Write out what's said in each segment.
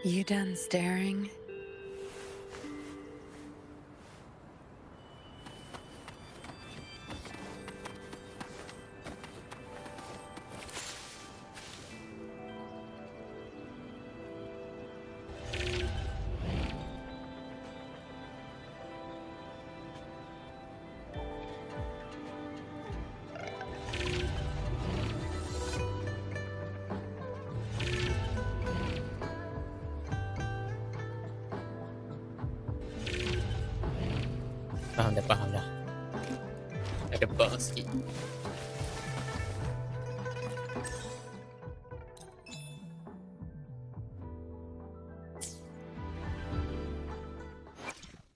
You done staring? Faham dah. Ada bug sikit.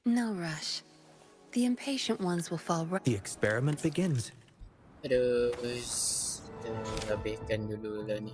No rush. The impatient ones will fall right. The experiment begins. Aduh, kita habiskan dulu lah ni.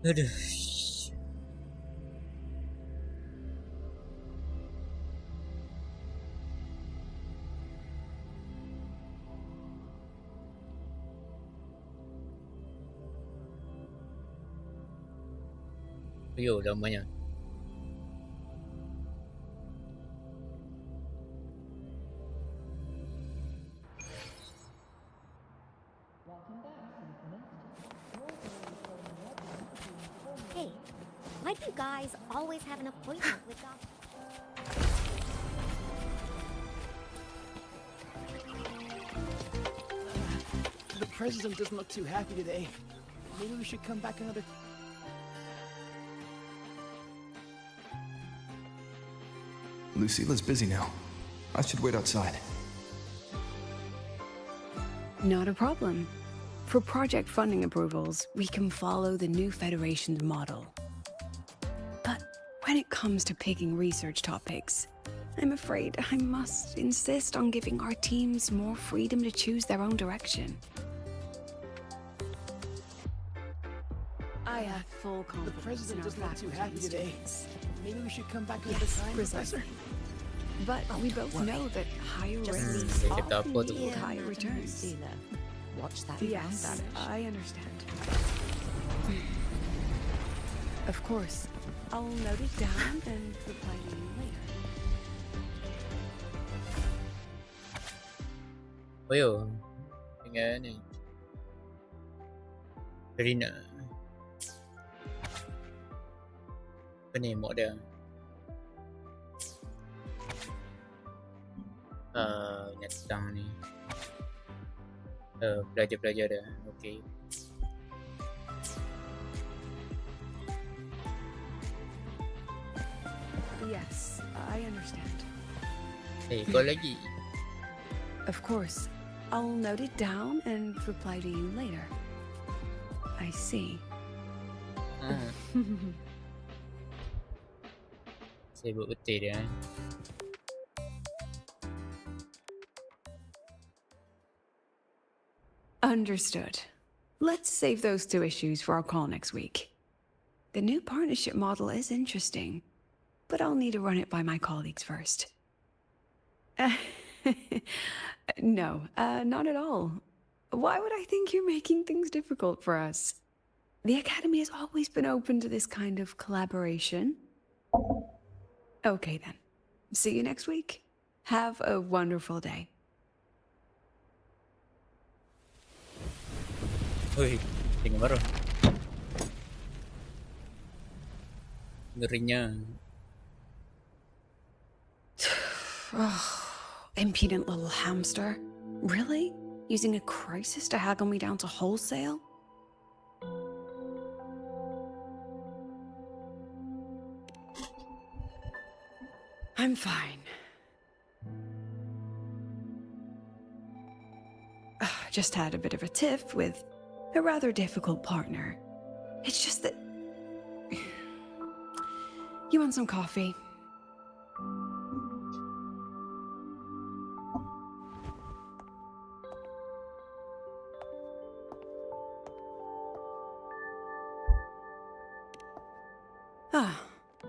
Aduh. Yo, lamanya. Hey, why do you guys always have an appointment with Doc? The president doesn't look too happy today. Maybe we should come back another... Lucila's busy now. I should wait outside. Not a problem. For project funding approvals, we can follow the new Federation's model. But when it comes to picking research topics, I'm afraid I must insist on giving our teams more freedom to choose their own direction. I have full The confidence in president our doesn't look too faculty happy and today. students. Maybe we should come back another Yes, time, precisely. Professor? But we both know that higher risks Kita often apa tu? yield higher returns. Sila. Watch that Yes, round vanish. I understand. Of course, I'll note it down and reply to you later. Oh yo, dengan ni Rina. Apa ni mod dia? Nyatang ni. Pelajar-pelajar dia. Okay. Yes, I understand. Kau lagi. Of course, I'll note it down and reply to you later. I see. Saya buat betul dia. Understood. Let's save those two issues for our call next week. The new partnership model is interesting, but I'll need to run it by my colleagues first. No, not at all. Why would I think you're making things difficult for us? The Academy has always been open to this kind of collaboration. Okay then, see you next week. Have a wonderful day. Wih, tinggal baru. Ngerinya. Impudent little hamster. Really? Using a crisis to haggle me down to wholesale? I'm fine. Just had a bit of a tiff with a rather difficult partner. It's just that... You want some coffee?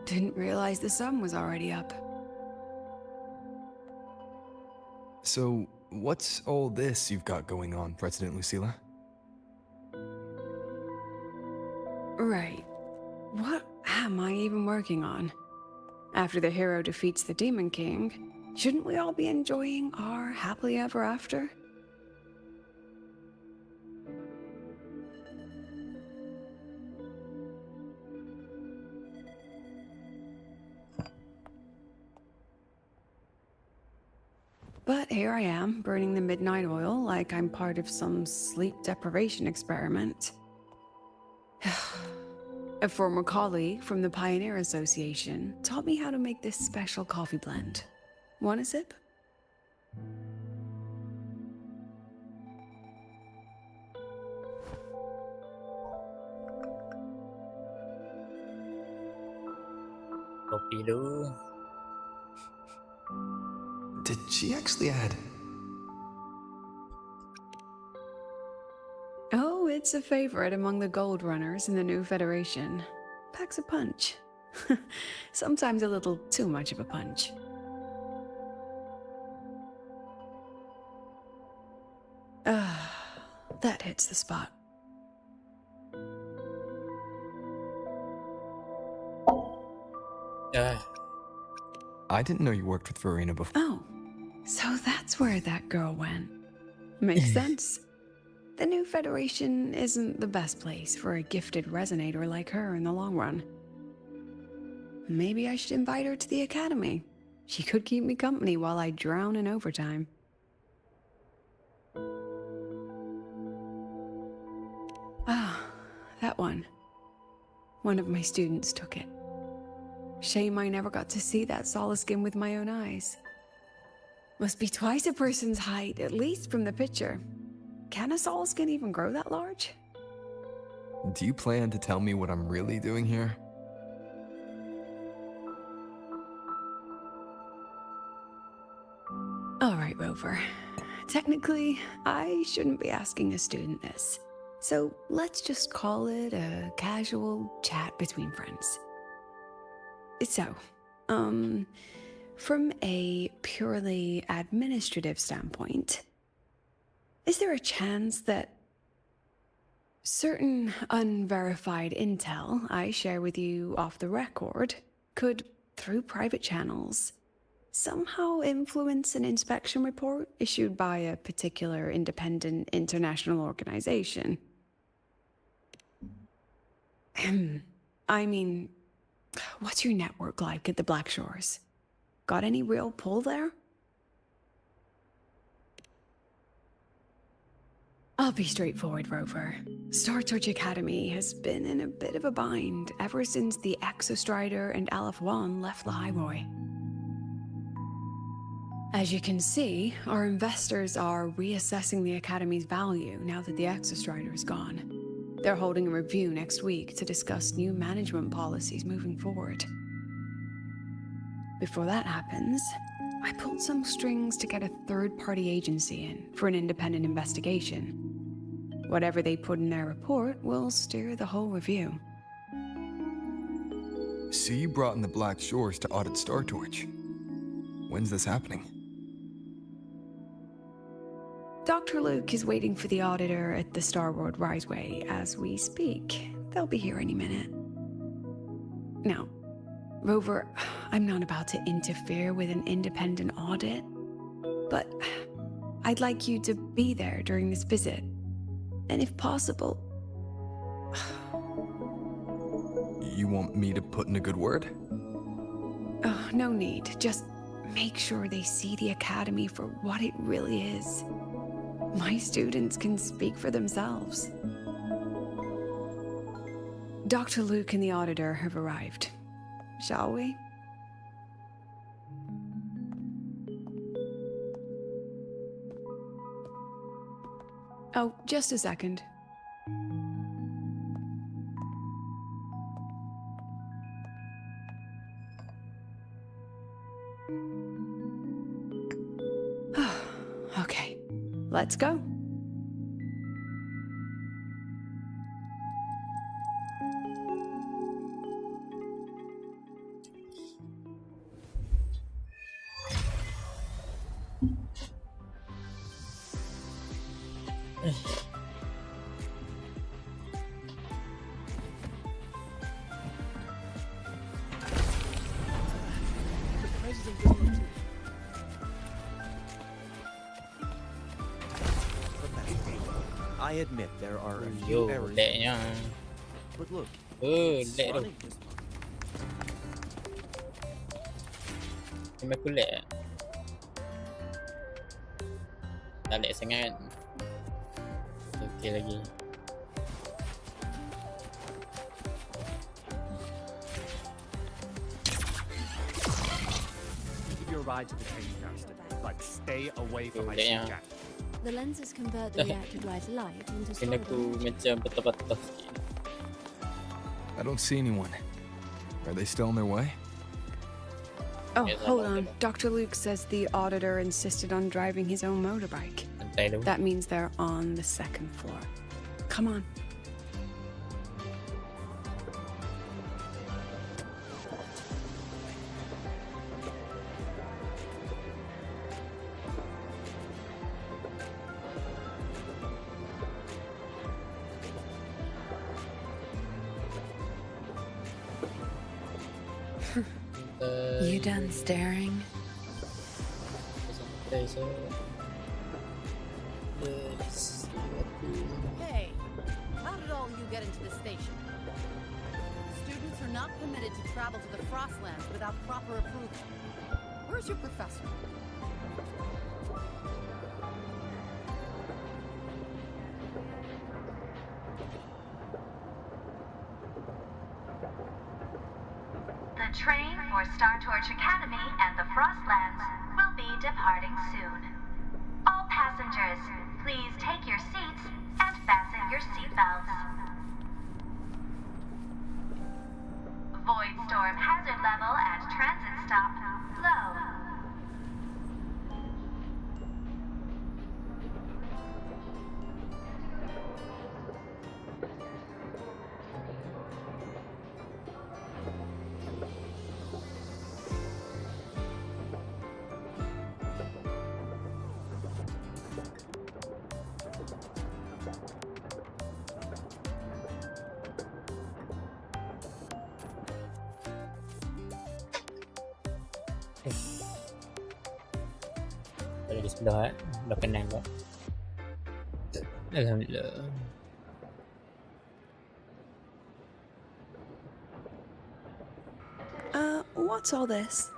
Didn't realize the sun was already up. So, what's all this you've got going on, President Lucila? Right. What am I even working on? After the hero defeats the Demon King, shouldn't we all be enjoying our happily ever after? But here I am, burning the midnight oil like I'm part of some sleep deprivation experiment. A former colleague from the Pioneer Association taught me how to make this special coffee blend. Want a sip? Kopi dulu. Did she actually add? Oh, it's a favorite among the gold runners in the new Federation. Packs a punch. Sometimes a little too much of a punch. That hits the spot. I didn't know you worked with Verena before. Oh, so that's where that girl went. Makes sense. The new Federation isn't the best place for a gifted resonator like her in the long run. Maybe I should invite her to the Academy. She could keep me company while I drown in overtime. Ah, that one. One of my students took it. Shame I never got to see that solace skin with my own eyes. Must be twice a person's height, at least from the picture. Can a solace skin even grow that large? Do you plan to tell me what I'm really doing here? All right, Rover. Technically, I shouldn't be asking a student this. So let's just call it a casual chat between friends. So, from a purely administrative standpoint, is there a chance that certain unverified intel I share with you off the record could, through private channels, somehow influence an inspection report issued by a particular independent international organization? I mean, what's your network like at the Black Shores? Got any real pull there? I'll be straightforward, Rover. Star Search Academy has been in a bit of a bind ever since the Exostrider and Aleph One left the highway. As you can see, our investors are reassessing the Academy's value now that the Exostrider is gone. They're holding a review next week to discuss new management policies moving forward. Before that happens, I pulled some strings to get a third-party agency in for an independent investigation. Whatever they put in their report will steer the whole review. So you brought in the Black Shores to audit Star Torch. When's this happening? Dr. Luke is waiting for the auditor at the Starworld Riseway as we speak. They'll be here any minute. Now, Rover, I'm not about to interfere with an independent audit, but I'd like you to be there during this visit. And if possible... You want me to put in a good word? Oh, no need. Just make sure they see the academy for what it really is. My students can speak for themselves. Dr. Luke and the auditor have arrived. Shall we? Oh, just a second. Okay, let's go. The president doesn't look too... I admit there are a Yo, few errors, lagnya. but look, Oh, it's lag tu. running just fine. Game aku lag. Tak lag sangat. Okey lagi. Keep your ride to the train faster, but stay away from my Boleh, jack. The lenses convert the reactor drive's light into Skin solid aku energy. macam patah-patah sikit. I don't see anyone. Are they still on their way? Oh, Yes, hold I'm on. Dr. Luke says the auditor insisted on driving his own motorbike. Santai dulu. That means they're on the second floor. Come on. You done staring? Santai so. Yes. Hey, how did all you get into the station? Students are not permitted to travel to the Frostlands without proper approval. Where's your professor? The train for Star Torch Academy and the Frostlands will be departing soon. All passengers, please take your seats and fasten your seatbelts. Void storm hazard level at transit stop low. Ada di sebelah sebelah kanan kau. Alhamdulillah. What's all this?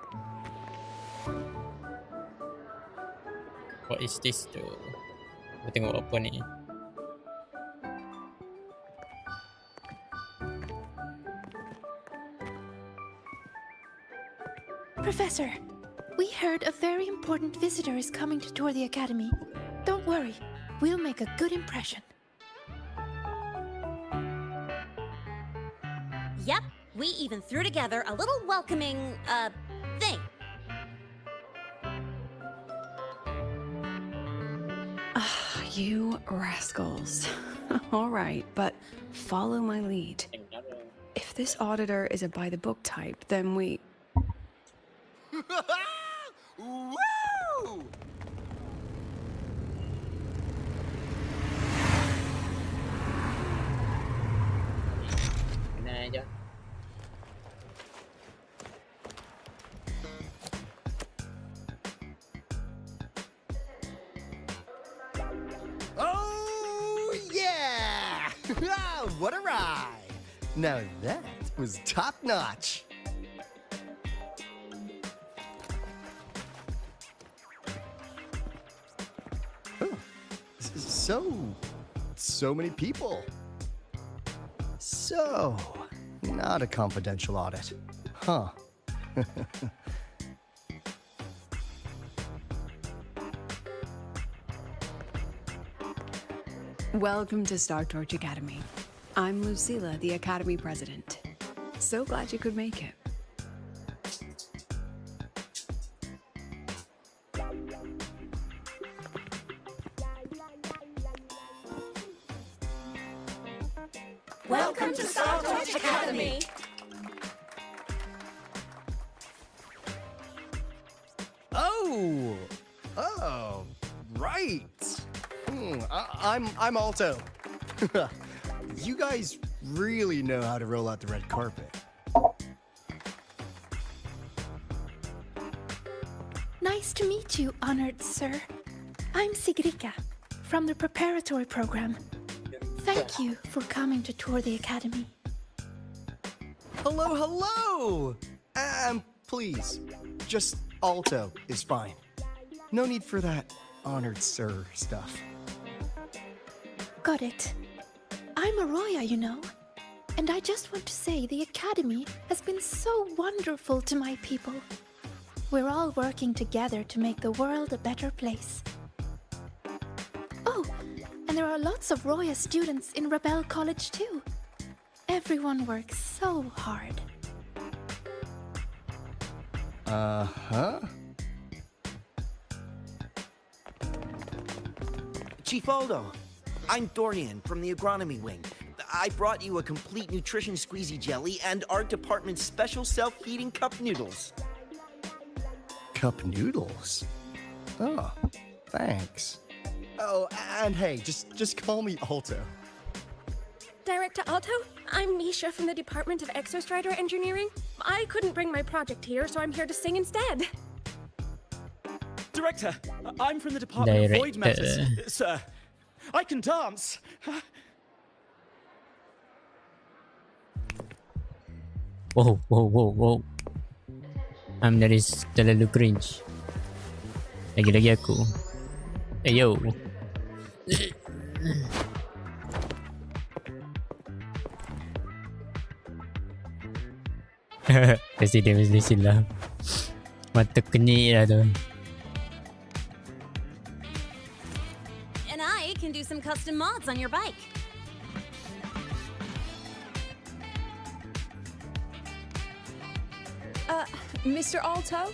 What is this tu? Aku tengok apa ni. Professor, we heard a very important visitor is coming to tour the academy. Don't worry, we'll make a good impression. Yep, we even threw together a little welcoming, thing. You rascals. All right, but follow my lead. If this auditor is a by-the-book type, then we... Woo! Kena aja. What a ride! Now that was top notch. Oh, so many people. So, not a confidential audit, huh? Welcome to Star Torch Academy. I'm Lucilla, the Academy President. So glad you could make it. Welcome to Star Torch Academy! Oh, right. I'm Alto. You guys really know how to roll out the red carpet. Nice to meet you, honored sir. I'm Sigrika, from the preparatory program. Thank you for coming to tour the academy. Hello! Please, just Alto is fine. No need for that honored sir stuff. Got it. I'm Arroya, you know. And I just want to say the academy has been so wonderful to my people. We're all working together to make the world a better place. Oh, and there are lots of Roya students in Rebel College too. Everyone works so hard. Uh-huh. Chief Aldo, I'm Dorian from the agronomy wing. I brought you a complete nutrition squeezy jelly and our department's special self-heating cup noodles. Cup noodles? Oh, thanks. Oh, and hey, just call me Alto. Director Alto, I'm Misha from the Department of Exostrider Engineering. I couldn't bring my project here, so I'm here to sing instead. Director, I'm from the Department of Void Matters. Sir, I can dance. Wow. I'm dari terlalu cringe. Lagi-lagi aku. Yo. Kasi dia mesti sila. Mata kenyik lah tu. And I can do some custom mods on your bike. Mr. Alto?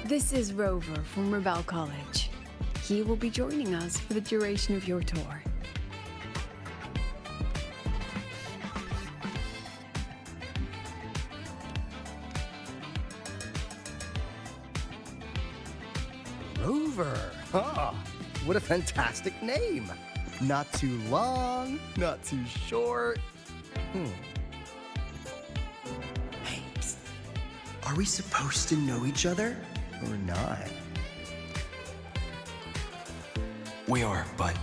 This is Rover from Rebel College. He will be joining us for the duration of your tour. Rover. Ah, what a fantastic name. Not too long, not too short. Hey, are we supposed to know each other? Or not? We are, but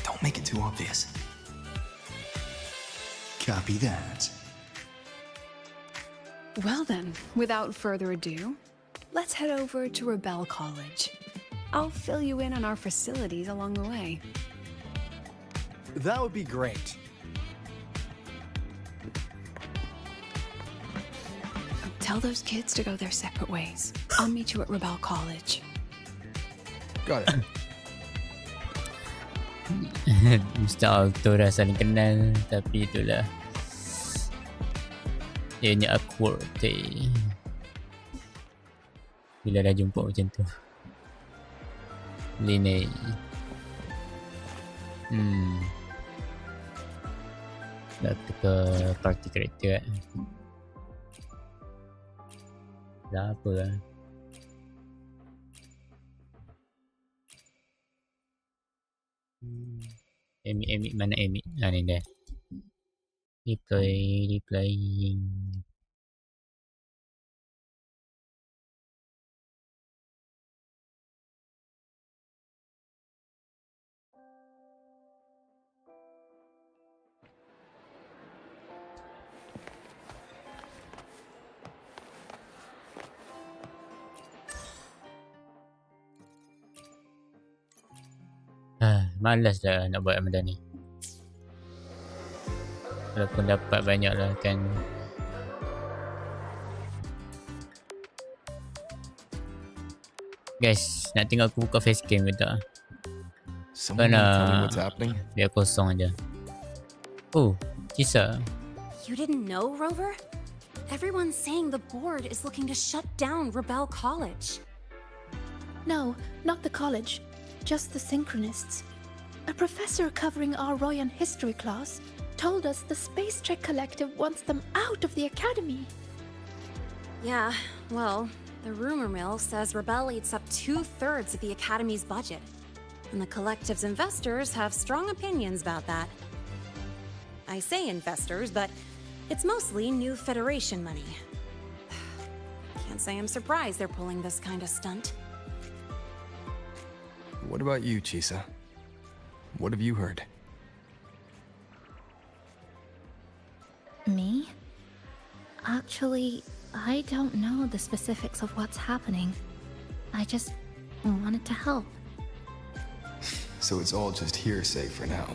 don't make it too obvious. Copy that. Well then, without further ado, let's head over to Rebel College. I'll fill you in on our facilities along the way. That would be great. Tell those kids to go their separate ways. I'll meet you at Rebel College. Got it. Mr. Alto dah saling kenal, tapi itulah ianya awkward bila dah jumpa macam tu. Linei. Dah ke party character. Dah apa lah. Emi mana Emi? Ni dah. Replying. Malas dah nak buat benda ni. Walaupun dapat banyak lah kan. Guys, nak tengok aku buka facecam ke tak? Someone wanna tell me what's happening? Biar kosong aja. Oh, Cisa. You didn't know, Rover? Everyone's saying the board is looking to shut down Rebel College. No, not the college. Just the synchronists. A professor covering our Royan history class told us the Space Trek Collective wants them out of the academy. Yeah, well, the rumor mill says Rebel eats up 2/3 of the academy's budget. And the collective's investors have strong opinions about that. I say investors, but it's mostly new Federation money. Can't say I'm surprised they're pulling this kind of stunt. What about you, Chisa? What have you heard? Me? Actually, I don't know the specifics of what's happening. I just wanted to help. So it's all just hearsay for now.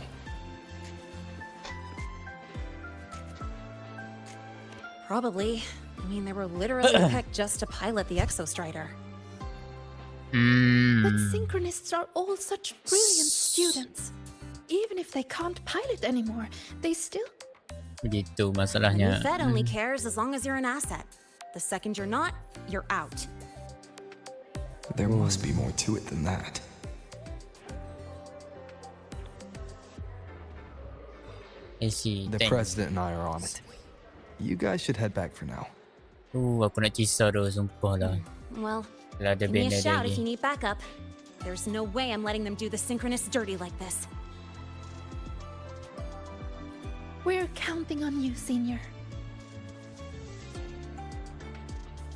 Probably. I mean, they were literally picked just to pilot the Exostrider. But synchronists are all such brilliant students. Even if they can't pilot anymore, they still... Begitu The masalahnya. new Fed only cares as long as you're an asset. The second you're not, you're out. There must be more to it than that. I see. The president and I are on it. You guys should head back for now. Aku nak Cisa tu, sumpah lah. Well, Kalau ada give me a banner shout dia if you lagi. need backup. There's no way I'm letting them do the synchronists dirty like this. We're counting on you, Senior.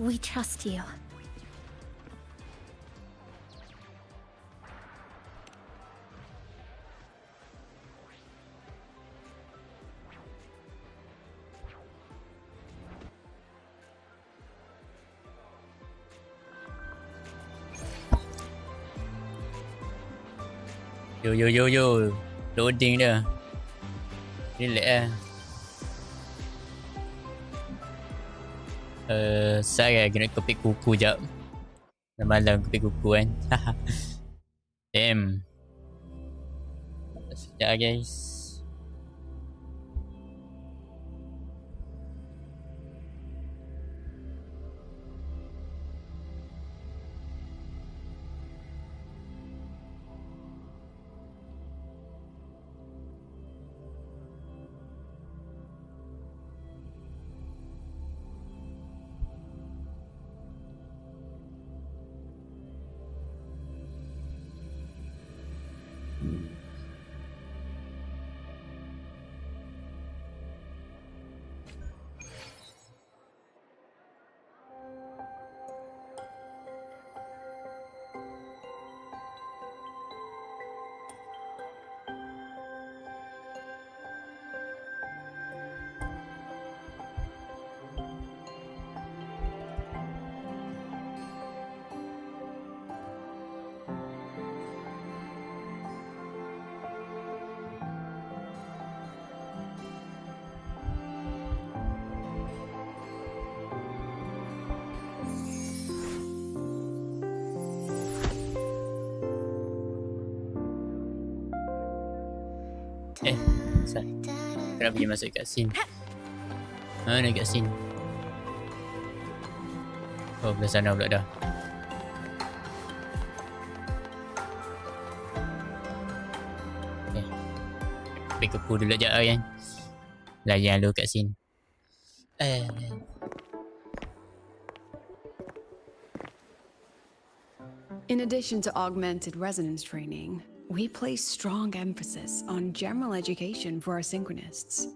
We trust you. Yo. Loading dah. Relax lah. Saya kena kepik kuku jap. Dah malam kepik kuku kan. Damn. Sekejap guys. Kenapa dia masuk kat scene? Mana kat scene? Oh, belah sana pula dah. Okay. Pick kuku dulu sekejap lah kan. Layan dulu kat scene. In addition to augmented resonance training, we place strong emphasis on general education for our synchronists.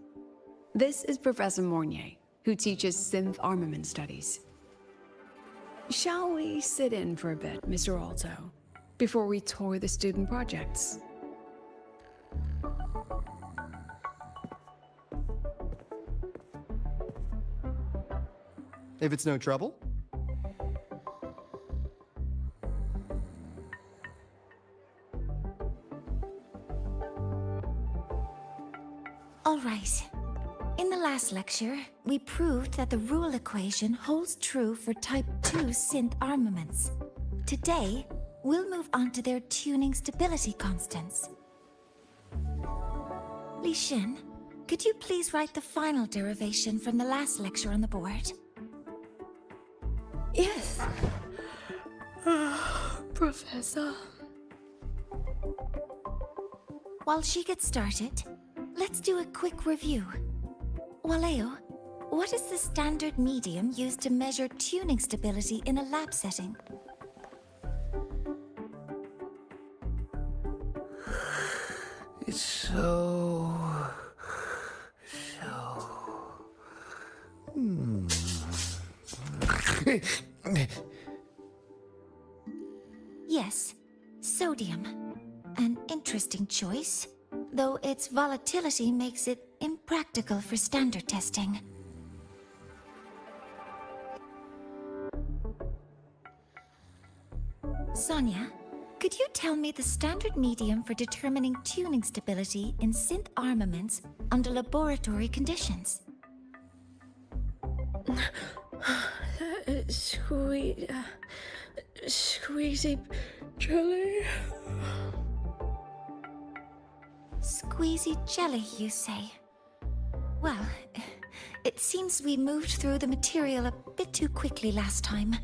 This is Professor Mornier, who teaches synth armament studies. Shall we sit in for a bit, Mr. Alto, before we tour the student projects? If it's no trouble. last lecture, we proved that the rule equation holds true for Type 2 synth armaments. Today, we'll move on to their tuning stability constants. Li Xin, could you please write the final derivation from the last lecture on the board? Yes. Professor. While she gets started, let's do a quick review. Waleo, what is the standard medium used to measure tuning stability in a lab setting? It's so... Yes, sodium. An interesting choice, though its volatility makes it impractical for standard testing. Sonia, could you tell me the standard medium for determining tuning stability in synth armaments under laboratory conditions? Squeezy jelly. Squeezy jelly, you say? Well, it seems we moved through the material a bit too quickly last time.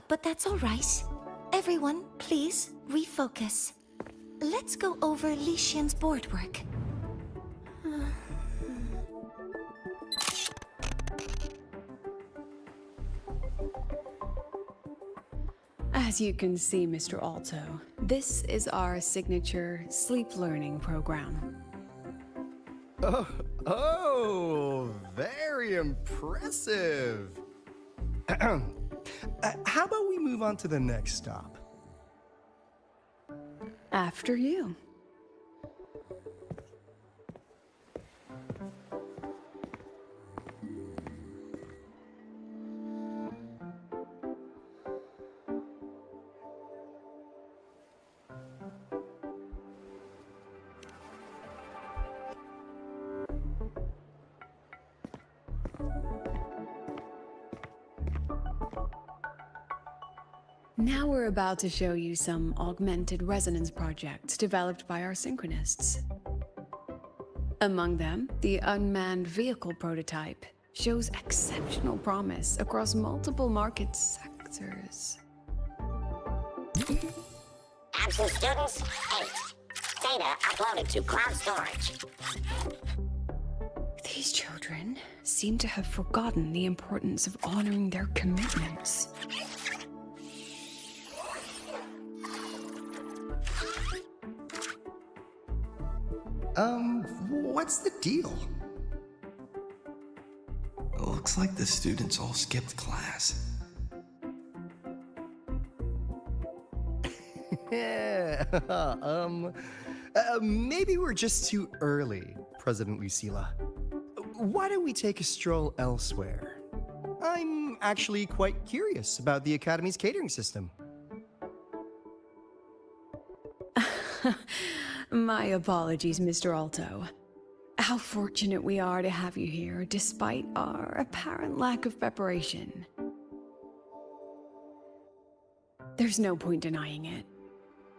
But that's all right. Everyone, please refocus. Let's go over Li Xian's board work. As you can see, Mr. Alto, this is our signature sleep learning program. Oh, very impressive. How about we move on to the next stop? After you. Now we're about to show you some augmented resonance projects developed by our synchronists. Among them, the unmanned vehicle prototype shows exceptional promise across multiple market sectors. Absent students, 8. Data uploaded to cloud storage. These children seem to have forgotten the importance of honoring their commitments. What's the deal? Looks like the students all skipped class. Yeah, maybe we're just too early, President Lucila. Why don't we take a stroll elsewhere? I'm actually quite curious about the Academy's catering system. My apologies, Mr. Alto. How fortunate we are to have you here, despite our apparent lack of preparation. There's no point denying it.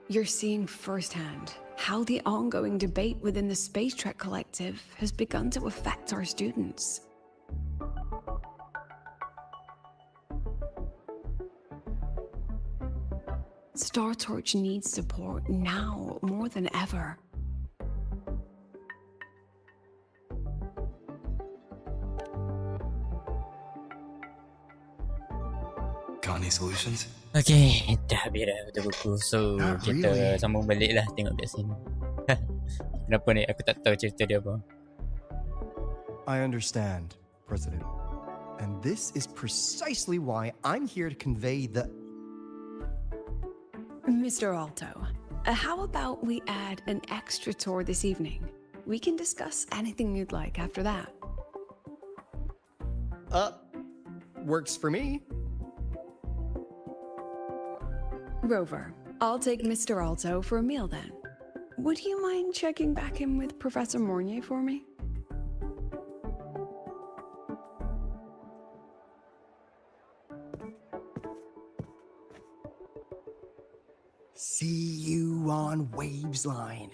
You're seeing firsthand how the ongoing debate within the Space Trek Collective has begun to affect our students. Star Torch needs support now more than ever. Got any solutions? Okay, dah habis dah betul buku. So, Not kita really. sambung balik lah tengok kat sini. Kenapa ni aku tak tahu cerita dia apa. I understand, President. And this is precisely why I'm here to convey the... Mr. Alto, how about we add an extra tour this evening? We can discuss anything you'd like after that. Works for me. Rover, I'll take Mr. Alto for a meal then. would you mind checking back in with Professor Mornier for me? See you on Waves Line.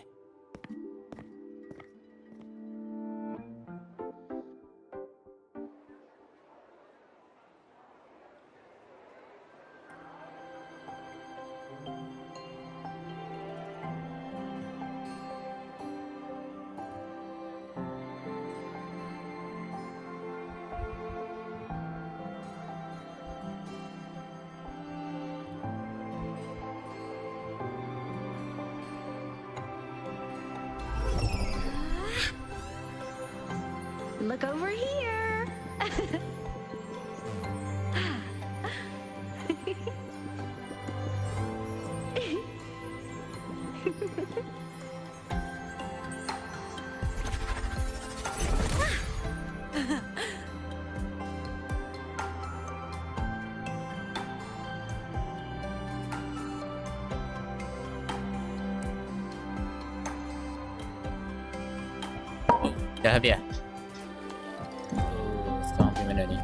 Look over here. Dah habis dah? Sekarang pergi mana ni?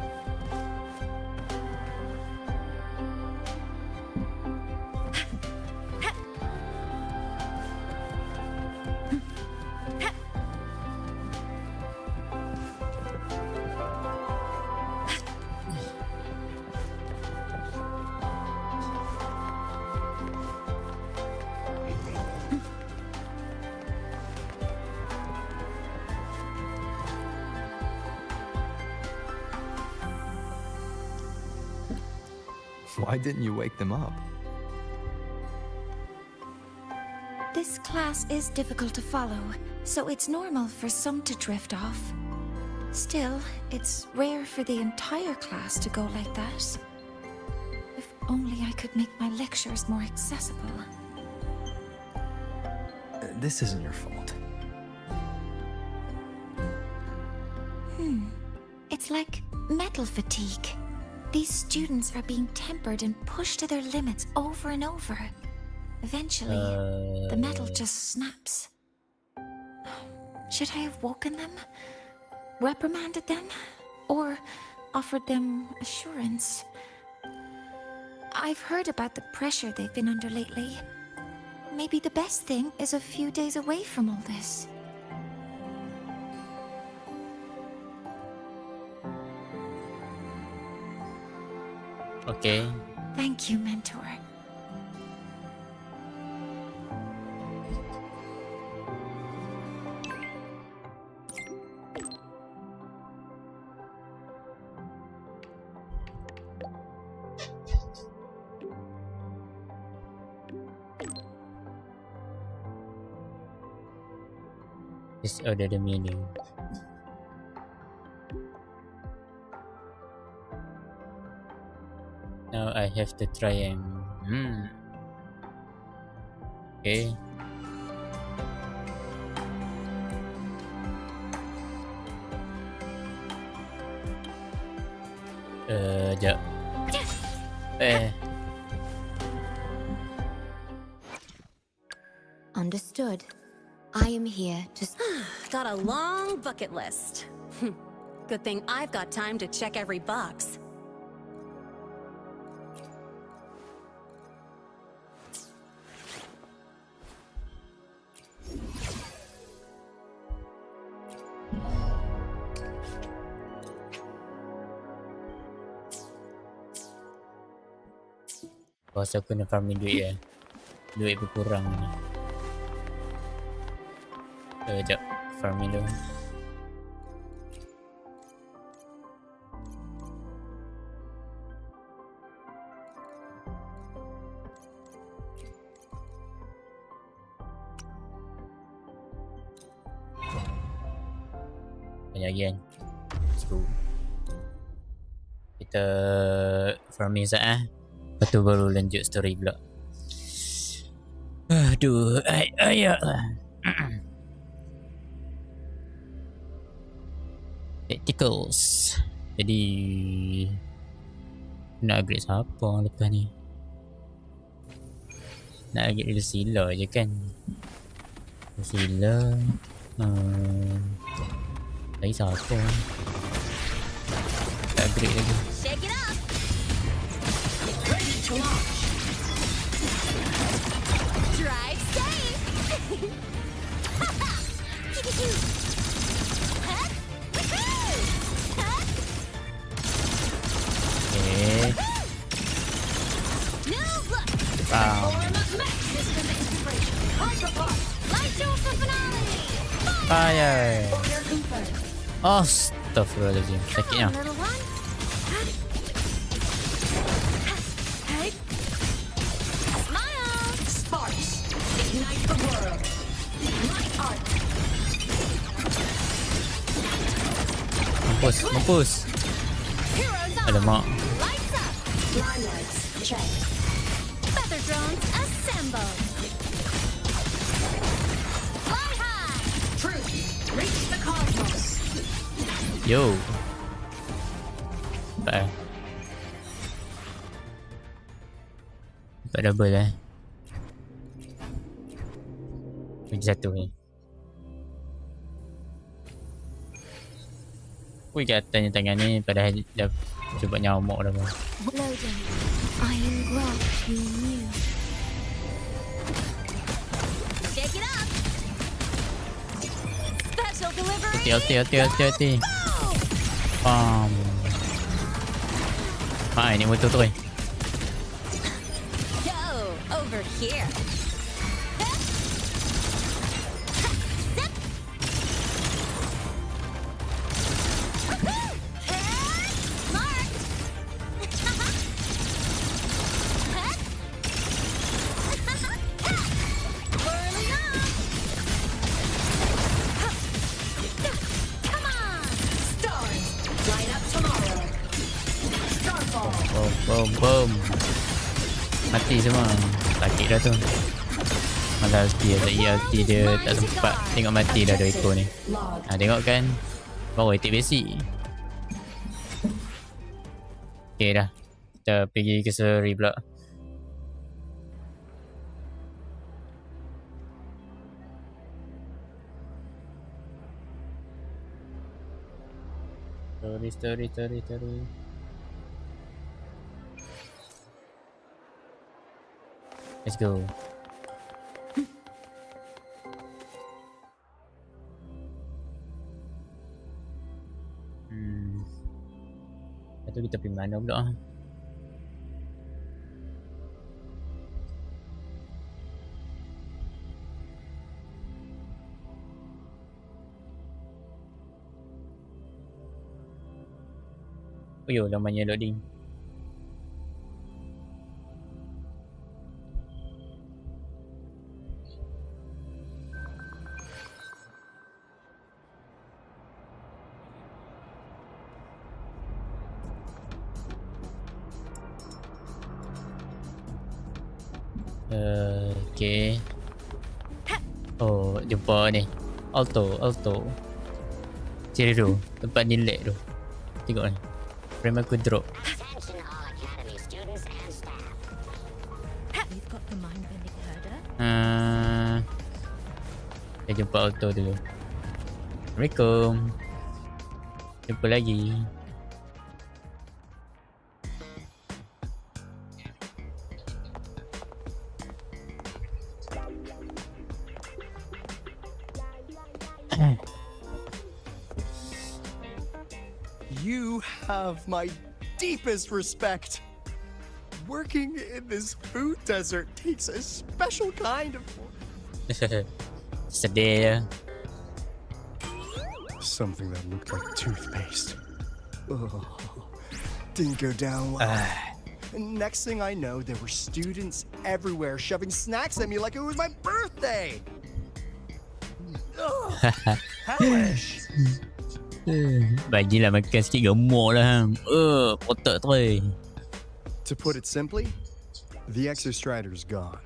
Why didn't you wake them up? This class is difficult to follow, so it's normal for some to drift off. Still, it's rare for the entire class to go like that. If only I could make my lectures more accessible. This isn't your fault. It's like metal fatigue. These students are being tempered and pushed to their limits over and over. Eventually, the metal just snaps. Should I have woken them? Reprimanded them? Or offered them assurance? I've heard about the pressure they've been under lately. Maybe the best thing is a few days away from all this. Okay. Thank you, mentor. Disorder the meaning. Now I have to try and okay. Jap. Understood. I am here to... Got a long bucket list. Good thing I've got time to check every box. Bos aku nak farming duit ya. Duit berkurang ni. Sekejap, farming dulu. Banyak lagi kan. Let's go. Kita farming sekejap lepas tu baru lanjut story pula. Aduh, ayak lah. Tacticals. Jadi nak upgrade siapa lepas ni? Nak upgrade dulu sila je kan. Sila. Lagi siapa? Tak upgrade lagi. Shake it up. Ready to launch. Drive safe. Okay. Wow. Fire. Astaghfirullahaladzim. Sakitnya. Mampus. Alamak. Feather drones assemble. Fly high. Truth. Reach the cosmos. Yo. Dapat double Lagi satu ni. Wih, katanya tangan ni padahal dah cuba nyamuk dah pun. Loading. I engrap you new. Shake it up. Special delivery. Hati. Bam. Ini motor tu Go over here. Boom. Mati semua. Sakit dah tu. Malah dia tak ELT dia tak sempat tengok mati dah ada ekor ni. Tengok kan. Baru attack basic. Okay dah. Kita pergi ke seri pula. Story. Let's go. Lepas tu kita pergi mana pula? Oh yo, lamanya loading. Okay. Oh, jumpa ni. Alto. Ciri tu. Tempat ni lag tu. Tengok ni. Frame aku drop. Kita jumpa Alto dulu. Assalamualaikum. Jumpa lagi. You have my deepest respect. Working in this food desert takes a special kind of... Sedih je. Something that looked like toothpaste. Oh, didn't go down well. Next thing I know, there were students everywhere shoving snacks at me like it was my birthday. Hellish. Bagilah makan sikit gemuk lah hang. Otak tu. To put it simply, the Exostrider's gone.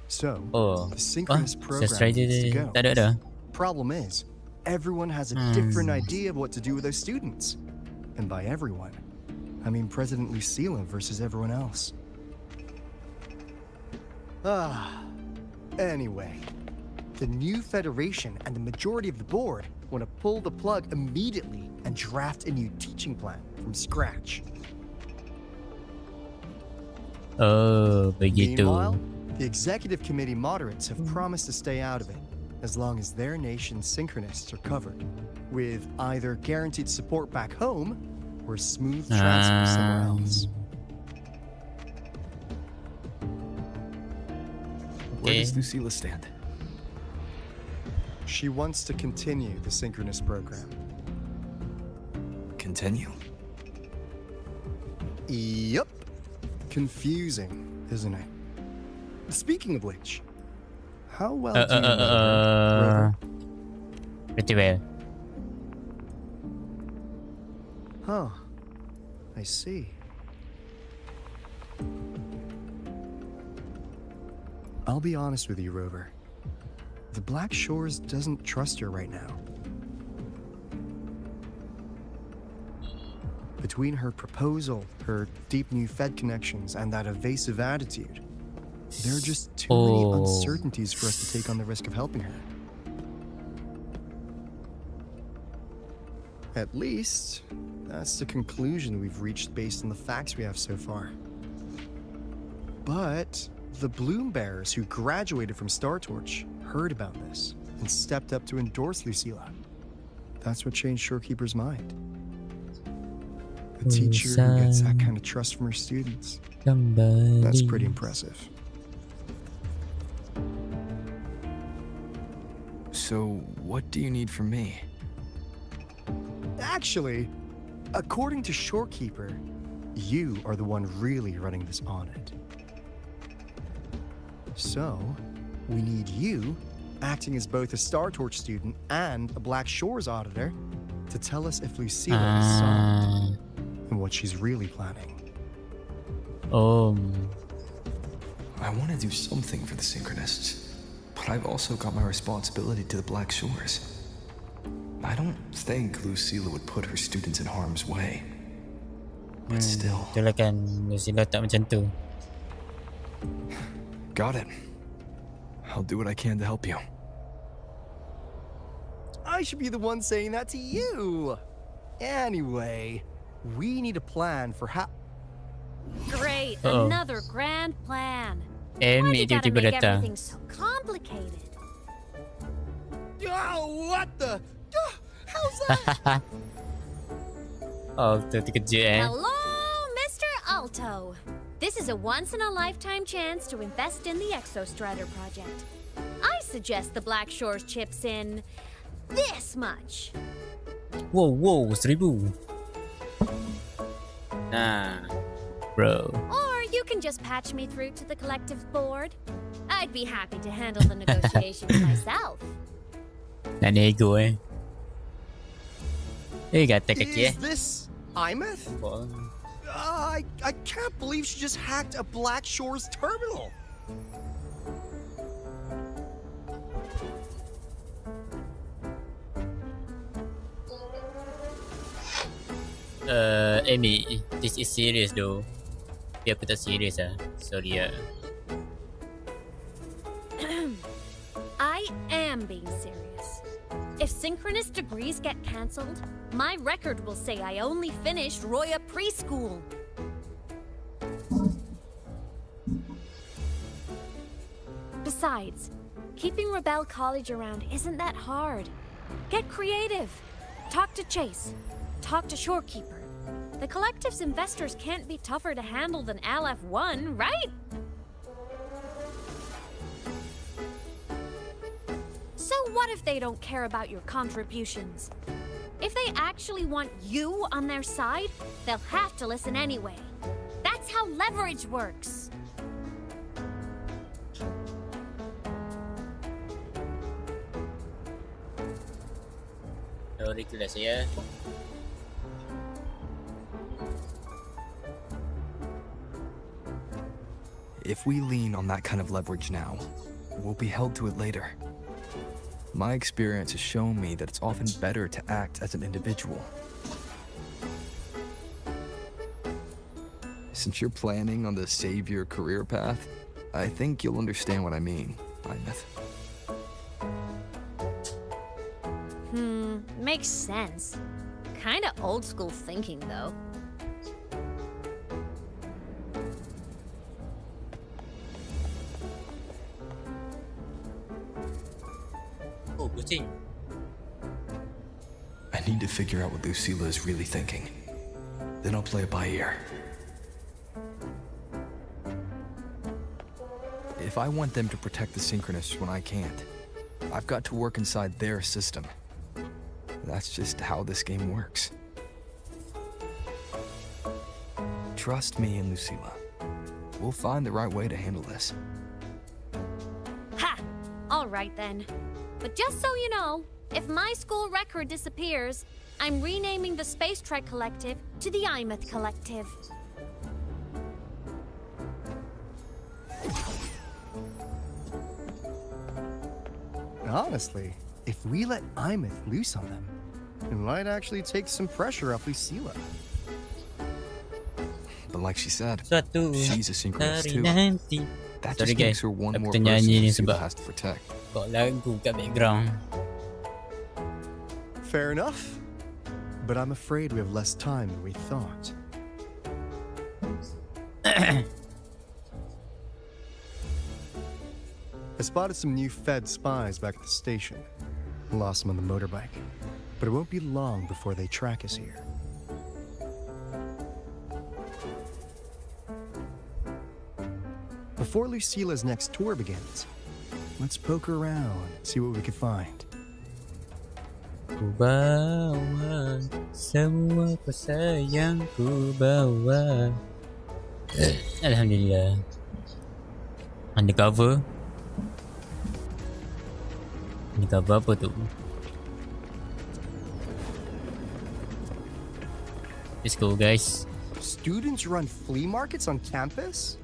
So, the synchronous program needs to go. Tak ada. Problem is, everyone has a different idea of what to do with those students. And by everyone, I mean President Lucila versus everyone else. Anyway, the new Federation and the majority of the board want to pull the plug immediately and draft a new teaching plan from scratch. Oh, begitu. Meanwhile, the executive committee moderates have promised to stay out of it as long as their nation's synchronists are covered, with either guaranteed support back home or smooth transfer somewhere else. Where does Lucila stand? She wants to continue the synchronous program. Continue? Yep. Confusing, isn't it? Speaking of which, how well do you know her, Rover? Pretty well. Huh. I see. I'll be honest with you, Rover. The Black Shores doesn't trust her right now. Between her proposal, her deep new Fed connections, and that evasive attitude, there are just too many uncertainties for us to take on the risk of helping her. At least, that's the conclusion we've reached based on the facts we have so far. But the Bloom Bearers who graduated from Star Torch heard about this and stepped up to endorse Lucila. That's what changed Shorekeeper's mind. A teacher who gets that kind of trust from her students. That's pretty impressive. So, what do you need from me? Actually, according to Shorekeeper, you are the one really running this audit. So, we need you, acting as both a Star Torch student and a Black Shores auditor, to tell us if Lucila is solid and what she's really planning. I want to do something for the Synchronists, but I've also got my responsibility to the Black Shores. I don't think Lucila would put her students in harm's way. But still. Itulah kan, Lucila tak macam tu. Got it. I'll do what I can to help you. I should be the one saying that to you. Anyway, we need a plan for how... Great, another grand plan. Why Amy do you gotta tiba-tiba make datang. everything so complicated? Oh, what the... How's that? Oh, terkejut Hello, Mr. Alto. This is a once-in-a-lifetime chance to invest in the Exostrider project. I suggest the Black Shores chips in this much. Wow, 1,000. Nah, bro. Or you can just patch me through to the collective board. I'd be happy to handle the negotiations myself. Nak nego kata kaki Is this Imeth? I can't believe she just hacked a Black Shores terminal. Amy, this is serious though. Dia aku tak serious Sorry I am being serious. If synchronous degrees get cancelled, my record will say I only finished Roya Preschool. Besides, keeping Rebel College around isn't that hard. Get creative. Talk to Chase. Talk to Shorekeeper. The collective's investors can't be tougher to handle than LF1, right? So what if they don't care about your contributions? If they actually want you on their side, they'll have to listen anyway. That's how leverage works. Ridiculous ya. If we lean on that kind of leverage now, we'll be held to it later. My experience has shown me that it's often better to act as an individual. Since you're planning on the savior career path, I think you'll understand what I mean, Imeth. Makes sense. Kinda old school thinking, though. Oh, kucing. I need to figure out what Lucila is really thinking. Then I'll play it by ear. If I want them to protect the Synchronists when I can't, I've got to work inside their system. That's just how this game works. Trust me and Lucila. We'll find the right way to handle this. Ha! Alright then. But just so you know, if my school record disappears, I'm renaming the Space Trek Collective to the Imeth Collective. Honestly, if we let Imeth loose on them, it might actually take some pressure off Lucila. But like she said, Suatu she's a synchronist too. nanti. That Sorry just guys, makes her one more aku person nyanyi ni Lucila sebab has to protect. kok lagu kat background. Fair enough. But I'm afraid we have less time than we thought. I spotted some new Fed spies back at the station. Lost them on the motorbike. But it won't be long before they track us here. Before Lucila's next tour begins, let's poke around, see what we can find. Ku bawa semua kuasa yang ku bawa. Alhamdulillah. Undercover. Undercover apa tu? Let's go guys. Students run flea markets on campus?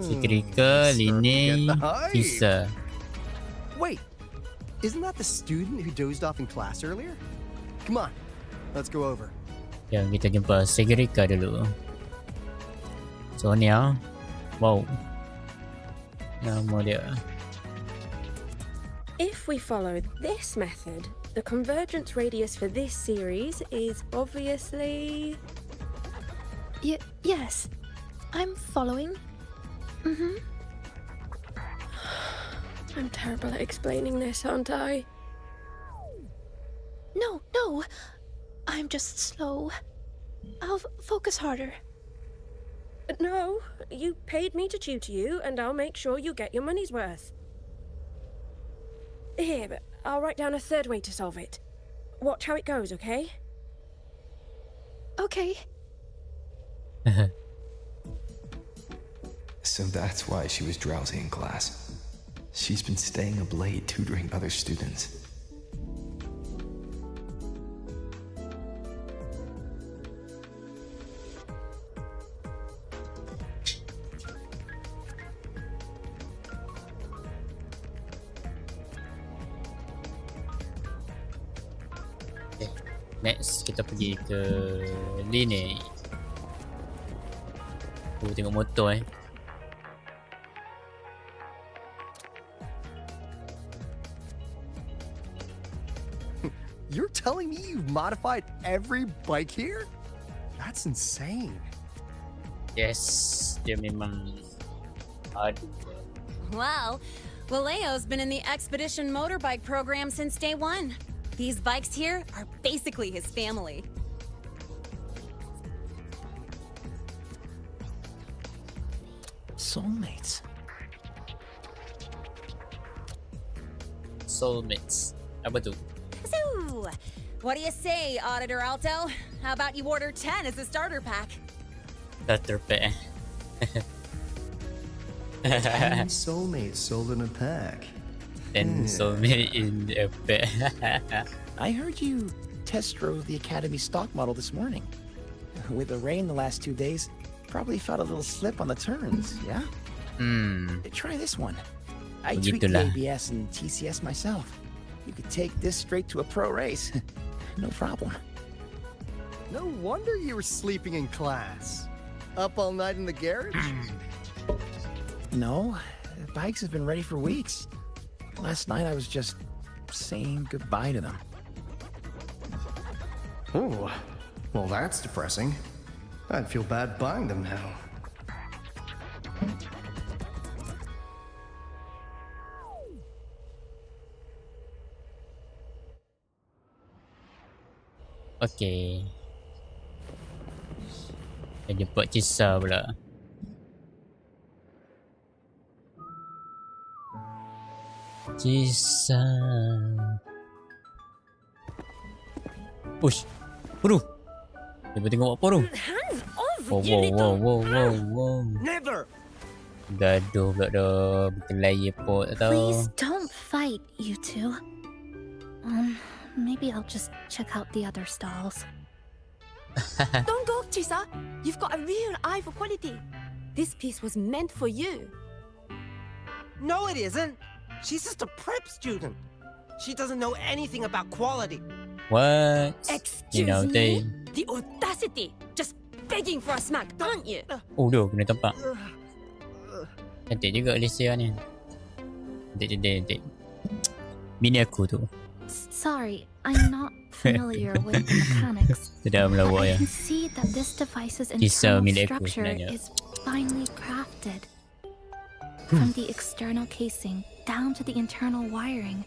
Seketika Lini bisa. Wait, isn't that the student who dozed off in class earlier? Come on, let's go over. Yang kita jumpa Segerika dulu. So ni ah. Wow. Nama dia. If we follow this method, the convergence radius for this series is obviously... Yes, I'm following. Mm-hmm. I'm terrible at explaining this, aren't I? No, I'm just slow. I'll focus harder. No, you paid me to tutor you, and I'll make sure you get your money's worth. Here, but I'll write down a third way to solve it. Watch how it goes, okay? Okay. So that's why she was drowsy in class. She's been staying up late tutoring other students. Next kita pergi ke Lini. Tengok motor You're telling me you've modified every bike here? That's insane. Yes, dia memang aduh. Well, Valeo's been in the Expedition motorbike program since day one. These bikes here are basically his family. Soulmates. Soulmates. Apa tu? So, what do you say, Auditor Alto? How about you order 10 as a starter pack? Starter pack. 10 soulmates sold in a pack. 10 soulmates in a pack. I heard you test drove the Academy stock model this morning. With the rain the last 2 days, probably felt a little slip on the turns, yeah? Try this one. I tweaked the ABS and TCS myself. You could take this straight to a pro race. No problem. No wonder you were sleeping in class. Up all night in the garage? No, the bikes have been ready for weeks. Last night I was just saying goodbye to them. Oh, well, that's depressing. I'd feel bad buying them now. Okay. Dia jemput kisah pula. Kisah. Push. Waduh. Dia tengok apa tu? Wow. Never. Gaduh pula dah. Berkelahi apa tak tahu. Please don't fight, you two. Maybe I'll just check out the other stalls. Don't go, Chisa. You've got a real eye for quality. This piece was meant for you. No, it isn't. She's just a prep student. She doesn't know anything about quality. What? Excuse me? The audacity! Just begging for a smack, aren't you? Oh, dah kena tempat. Cantik juga Alicia ni. Cantik. Bini aku tu. Sorry, I'm not familiar with the mechanics. Sudah But melawak I ya. can see that this device's Kisah internal milik aku structure sebenarnya. is finely crafted. From the external casing down to the internal wiring,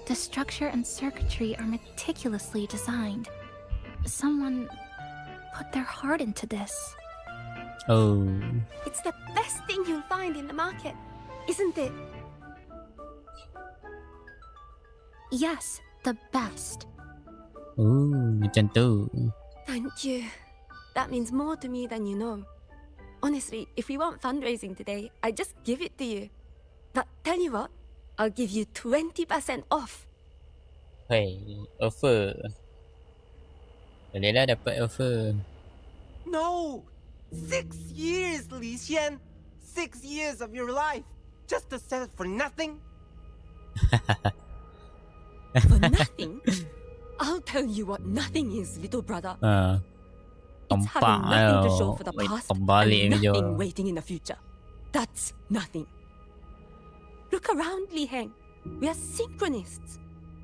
the structure and circuitry are meticulously designed. Someone put their heart into this. Oh. It's the best thing you'll find in the market, isn't it? Yes, the best. Oh, macam tu. Thank you. That means more to me than you know. Honestly, if we weren't fundraising today, I'd just give it to you. But tell you what, I'll give you 20% off. Hey, offer. Bolehlah dapat offer. No! 6 years, Li Xian! 6 years of your life! Just to sell it for nothing? For nothing? I'll tell you what nothing is, little brother. It's having nothing to show for the past and nothing waiting in the future. That's nothing. Look around, Li Heng. We are synchronists.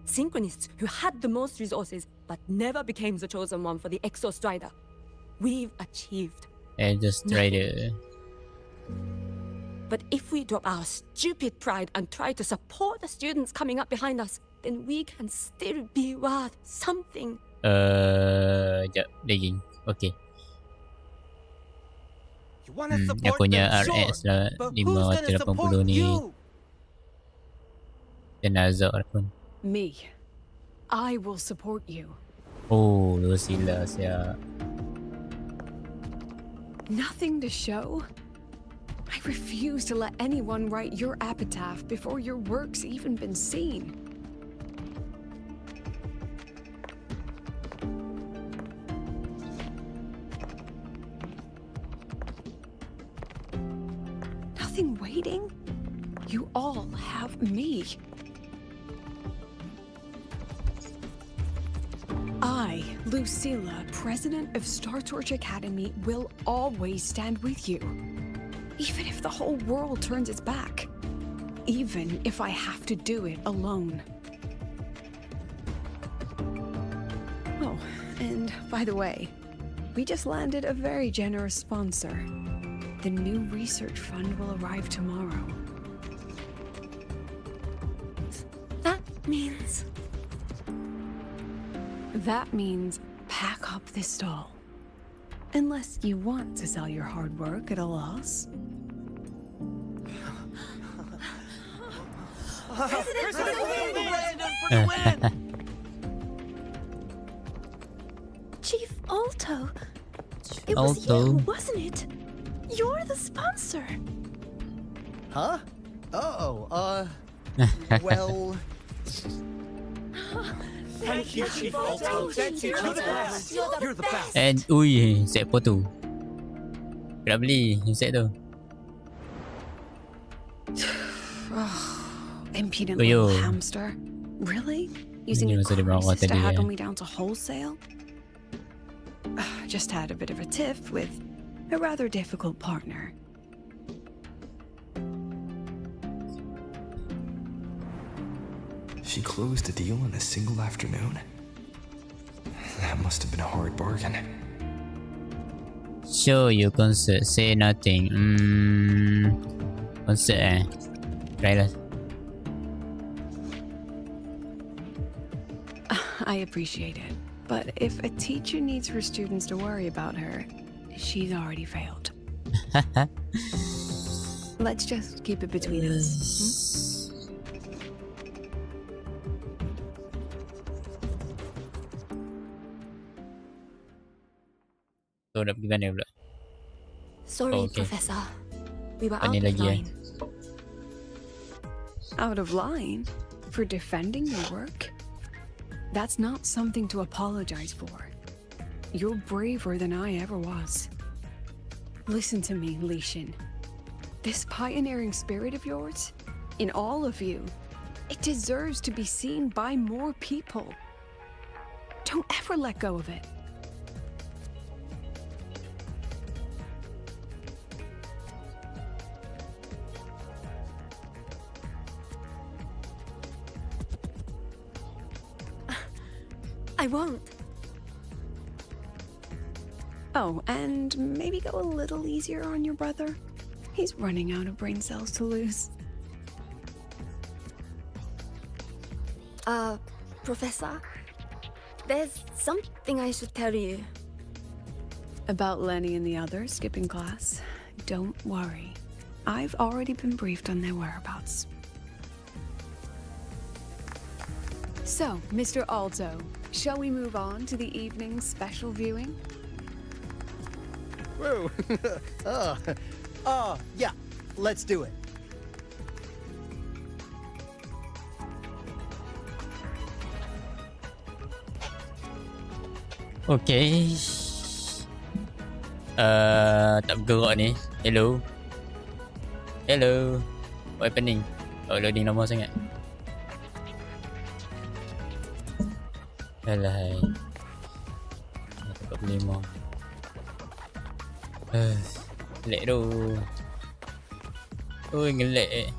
Synchronists who had the most resources but never became the chosen one for the Exo Strider. We've achieved. Exo Strider. But if we drop our stupid pride and try to support the students coming up behind us, then we can still be worth something. Sekejap lagi. Okay. Aku punya RX lah 580 ni. Dan Azhar pun. Me. I will support you. Oh, sila siap. Nothing to show? I refuse to let anyone write your epitaph before your work's even been seen. Nothing waiting? You all have me. I, Lucilla, president of Star Torch Academy, will always stand with you. Even if the whole world turns its back. Even if I have to do it alone. Oh, and by the way, we just landed a very generous sponsor. The new research fund will arrive tomorrow. That means pack up this stall. Unless you want to sell your hard work at a loss. Chief Alto. It was you, wasn't it? You're the sponsor. Huh? Oh, well... Thank you, Chief Alto. Thank you. You're the best. You're the best. And, ui, set apa tu? Kena beli set tu. Impudent Oh, yo. little hamster. Really? Using a masa dia marah crisis to tadi, haggle me down to wholesale? Just had a bit of a tiff with a rather difficult partner. She closed a deal in a single afternoon? That must have been a hard bargain. Show you concert, say nothing. Concert Try lah. I appreciate it, but if a teacher needs her students to worry about her, she's already failed. Let's just keep it between us. So nak pergi mana pula? Sorry, okay. Professor. We were Pani out of lagi line. Out of line? For defending your work? That's not something to apologize for. You're braver than I ever was. Listen to me, Li Xin. This pioneering spirit of yours, in all of you, it deserves to be seen by more people. Don't ever let go of it. I won't. Oh, and maybe go a little easier on your brother. He's running out of brain cells to lose. Professor, there's something I should tell you. About Lenny and the others skipping class? Don't worry. I've already been briefed on their whereabouts. So, Mr. Alto, shall we move on to the evening's special viewing? Whoa. Yeah, let's do it. Okay. Tak bergerak ni. Hello. Hello. What happening? Oh, loading lama sangat. Alah. Tak boleh mau. Lag tu. Oi, ngelag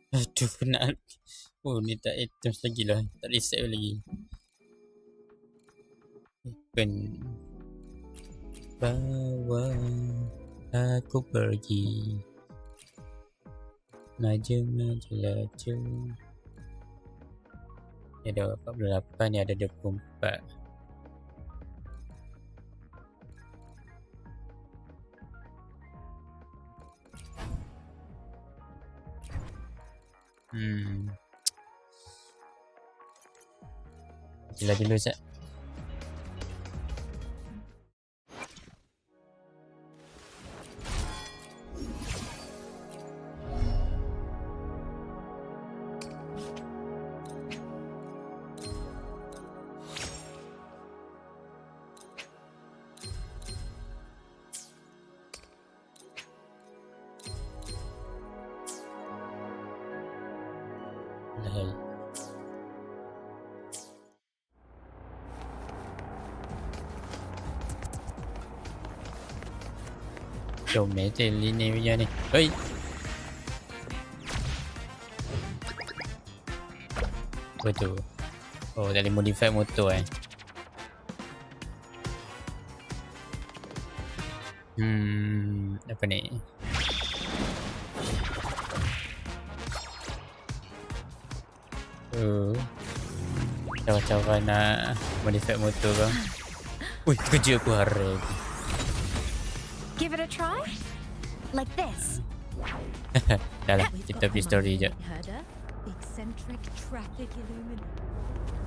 Aduh, penat. Oh, ni tak items lagi lah. Tak reset lagi. Kan. Bawa aku pergi. Maju-maju-laju. Ni ada 48, ni ada 24. Sila dulu Zat. Lahai. Jom metal ini punya ni. Hei. Apa tu? Oh, dah boleh modify motor apa ni? Cara-cara nak modify motor kau. Ui, terkejut aku harap. Give it a try? Like this. Dah lah, kita pergi story je.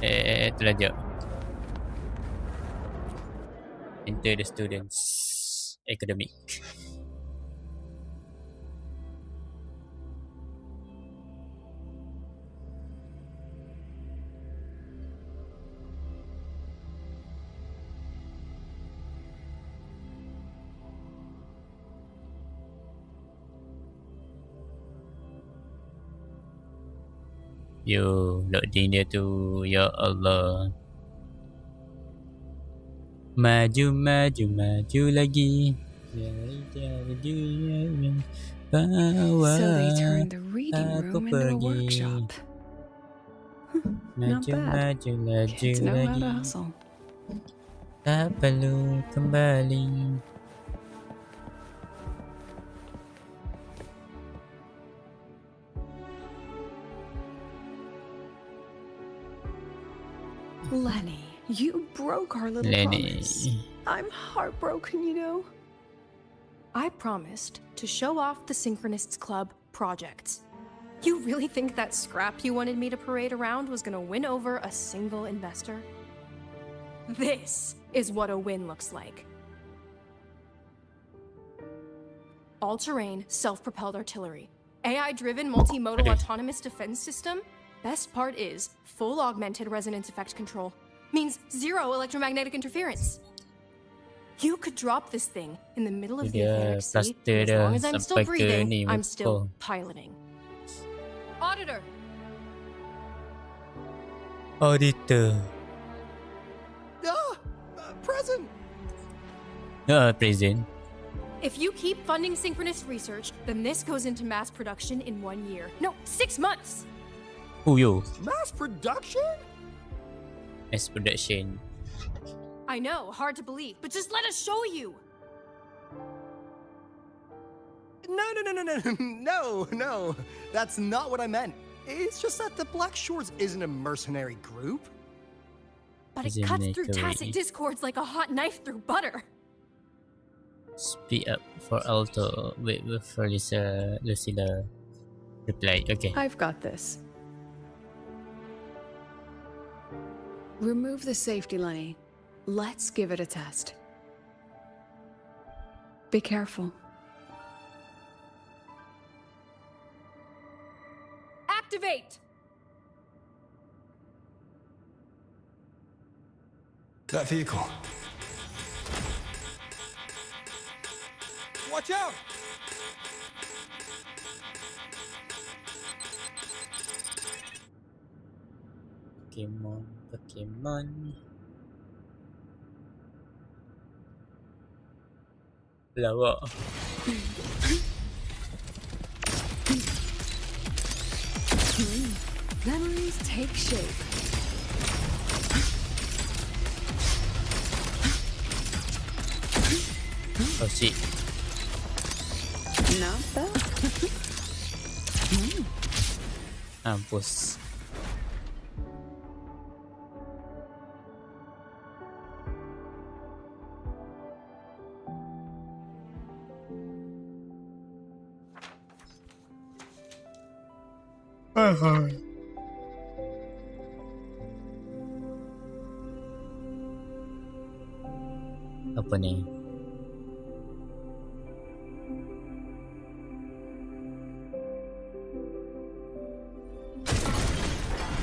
Itulah je. Enter the students. Academic. Yo, loading dia tu. Ya Allah. Maju, maju, maju lagi. So they turned the reading room into a workshop. Not Maju, bad. maju, laju Kids know how lagi. to hustle. Tak perlu kembali. Lenny, you broke our little Lenny. promise. I'm heartbroken, you know. I promised to show off the Synchronists Club projects. You really think that scrap you wanted me to parade around was gonna win over a single investor? This is what a win looks like. All-terrain, self-propelled artillery. AI-driven, multimodal autonomous defense system. Best part is, full augmented resonance effect control. Means zero electromagnetic interference. You could drop this thing in the middle of the etheric sea, and as long as I'm still breathing, I'm still piloting. Auditor! Auditor. Present! Present. If you keep funding synchronous research, then this goes into mass production in 1 year. No, 6 months! Oh, yo. Mass production? Mass production. I know, hard to believe, but just let us show you! No. That's not what I meant. It's just that the Black Shores isn't a mercenary group. But it cuts through tacit discords like a hot knife through butter. Speed up for Alto. Wait for Lucilla reply. Okay. I've got this. Remove the safety, Lenny. Let's give it a test. Be careful. Activate! That vehicle. Watch out! Pokemon. Lawak. Memories take shape. Oh shit. Not bad. Mampus. Apa ni?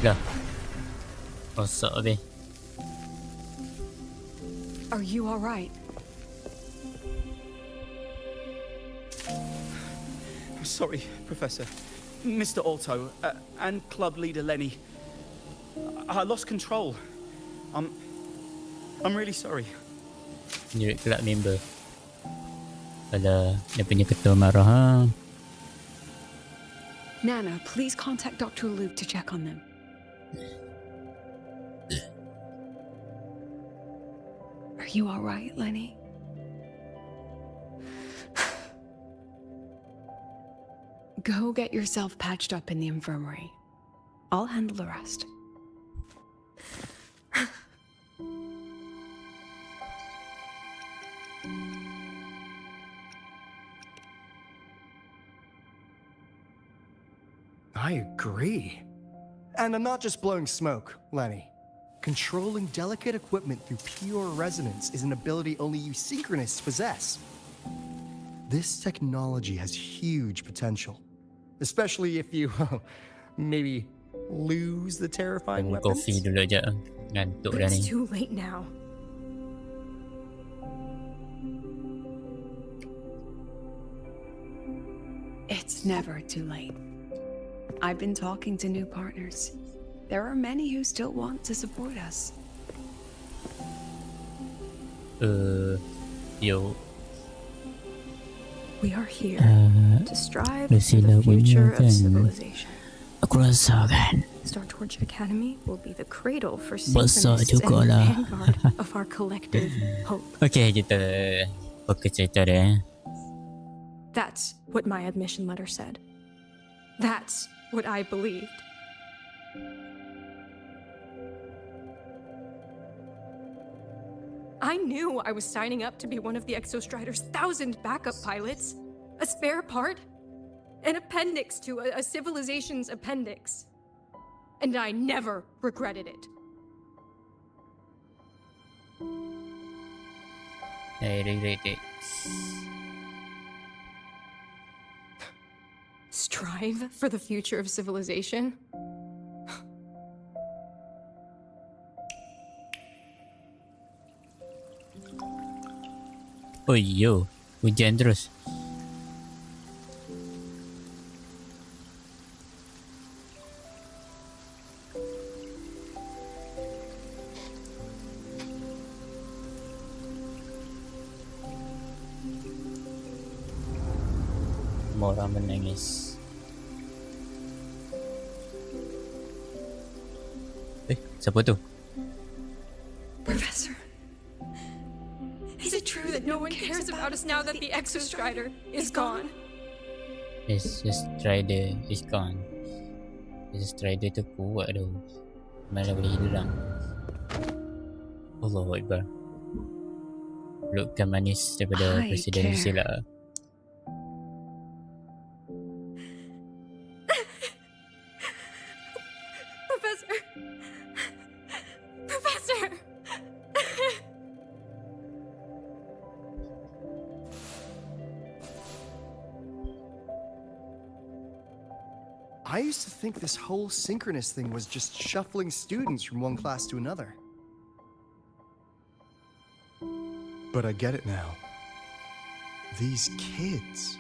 Dah. Rosak habis. Are you all right? I'm sorry, Professor. Mr. Alto, and club leader Lenny. I lost control. I'm really sorry. Direct club member. Alah, dia punya ketua marah ha. Nana, please contact Dr. Luke to check on them. Are you all right, Lenny? Go get yourself patched up in the infirmary. I'll handle the rest. I agree. And I'm not just blowing smoke, Lenny. Controlling delicate equipment through pure resonance is an ability only you synchronists possess. This technology has huge potential. Especially if you, maybe, lose the terrifying weapons. Kopi dulu je. Ngantuk dah ni. It's too late now. It's never too late. I've been talking to new partners. There are many who still want to support us. Yo. We are here to strive for Sila the future punya of kan. civilization. Aku rasa kan Star Torch Academy will be the cradle for besar synchronists and juga the lah. vanguard of our collective hope. Okay, kita fokus cerita dia. That's what my admission letter said. That's what I believed. I knew I was signing up to be one of the Exostrider's 1,000 backup pilots. A spare part. An appendix to a civilization's appendix. And I never regretted it. I regret it. Strive for the future of civilization? Oh yo, hujan terus. Semua orang menangis. Siapa tu? Professor, is it true that no one cares about us now that the Exostrider is gone? Yes, Strider is gone. Strider tu kuat tu. Mana boleh hilang. Allahu Akbar. Pelukan manis daripada I Presiden care. Sila. Professor! I used to think this whole synchronous thing was just shuffling students from one class to another. But I get it now. These kids,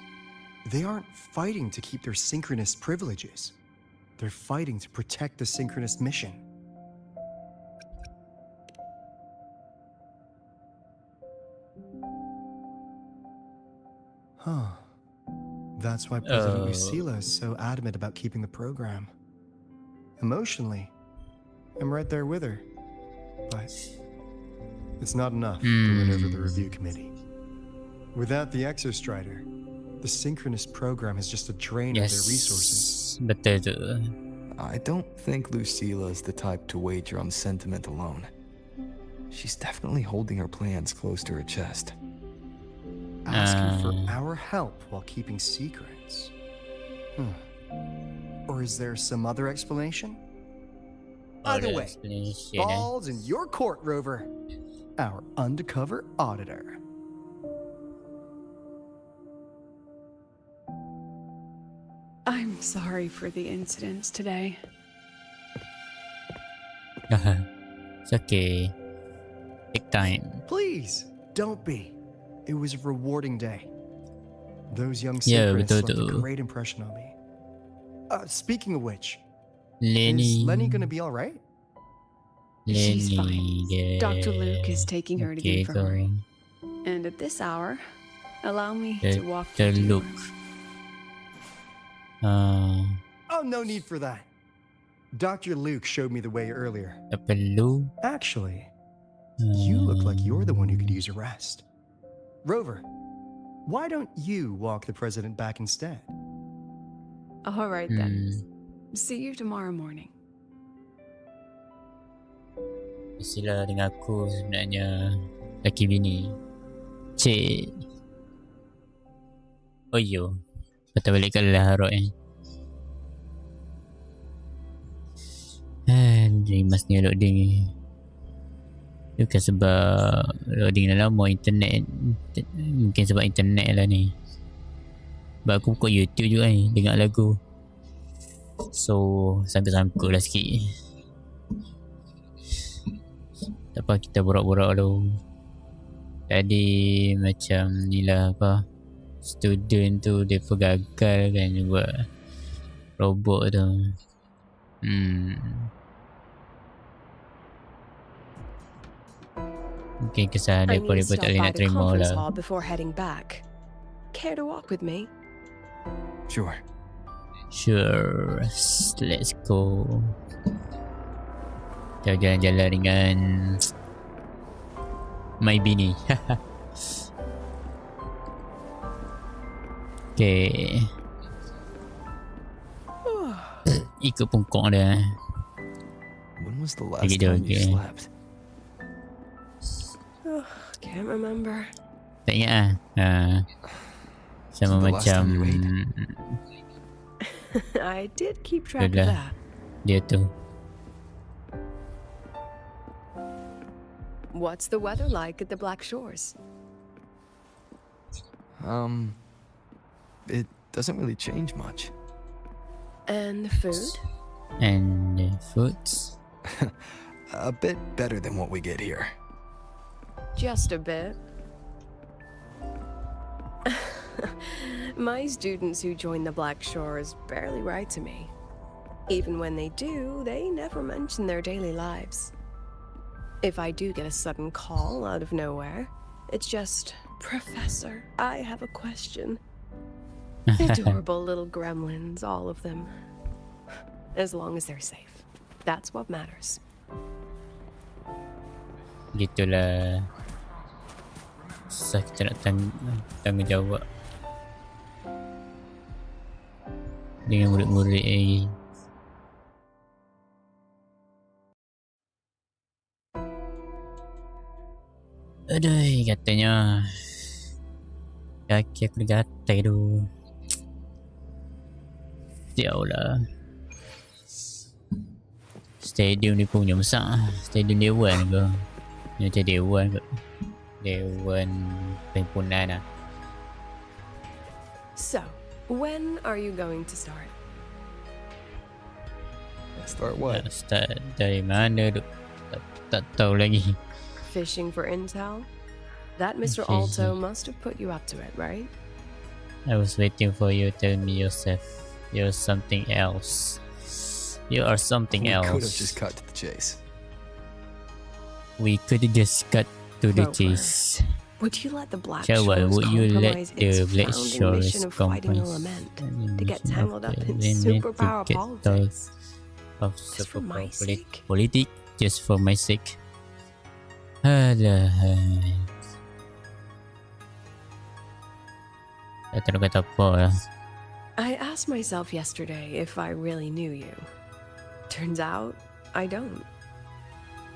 they aren't fighting to keep their synchronous privileges. They're fighting to protect the synchronous mission. Huh. That's why President Lucila is so adamant about keeping the program. Emotionally, I'm right there with her. But it's not enough to win over the review committee. Without the Exostrider, the synchronous program is just a drain of their resources. Betul tu. I don't think Lucila is the type to wager on sentiment alone. She's definitely holding her plans close to her chest. Asking for our help while keeping secrets. Or is there some other explanation? Either way, ball's in your court, Rover. Our undercover auditor. I'm sorry for the incidents today. It's okay. Take time. Please, don't be. It was a rewarding day. Those young Yeah, synchronists left a betul. great impression on me. Speaking of which, Lenny. is Lenny gonna be alright? She's fine. Lenny dia. Dr. Luke is taking her to the Okay, infirmary. And at this hour, allow me to walk Dr. you to your Luke. room. Oh, no need for that. Dr. Luke showed me the way earlier. Tak perlu. Actually, you look like you're the one who could use a rest. Rover, why don't you walk the president back instead? All right then. See you tomorrow morning. Sila dengan aku sebenarnya laki bini. Cik. Oh yo. Patah balik ke harap Dreamers ni loading ni. Bukan sebab loading dah lama internet. Mungkin sebab internet lah ni. Sebab aku buka YouTube juga ni. Dengar lagu. So sangkut-sangkut lah sikit. Tak apa, kita borak-borak dulu. Tadi macam ni lah apa, student tu dia gagal kan buat Robot tu. Mungkin kesalahan I dia pun need to tak stop boleh by nak the terima conference lah. hall before heading back. Care to walk with me? Sure. Sure, let's go. Kita jalan-jalan dengan my bini. Okay. Ikut pungkok dia. When was the last time you slept? Can't remember. Tak ingat ah. Sama macam I did keep track of that. Dia tu. What's the weather like at the Black Shores? It doesn't really change much. And the food? And the foods? A bit better than what we get here. Just a bit. My students who join the Black Shores barely write to me. Even when they do, they never mention their daily lives. If I do get a sudden call out of nowhere, it's just, Professor, I have a question. Adorable little gremlins, all of them. As long as they're safe. That's what matters. Gitulah. Susah kita nak tanggungjawab dengan murid-murid lagi. Aduh, katanya kaki aku gatai tu. Siaulah. Stadium ni punya besar. Stadium Dewan ke? Ni macam Dewan ke? Dewan Perhimpunan lah. So, when are you going to start? Start what? Start dari mana tu? Tak tahu lagi. Fishing for intel? That Mr. Alto must have put you up to it, right? I was waiting for you to tell me yourself. You're something else. You are something else. We could have just cut to the chase. We could have just cut to the chase. Would you let the Black Shall Shores would you let compromise the its Black founding Shores mission of fighting the lament to get tangled up in superpower politics? Just for my sake? Politik, just for my sake. Alah. Tak tahu kata apa lah. I asked myself yesterday if I really knew you. Turns out, I don't.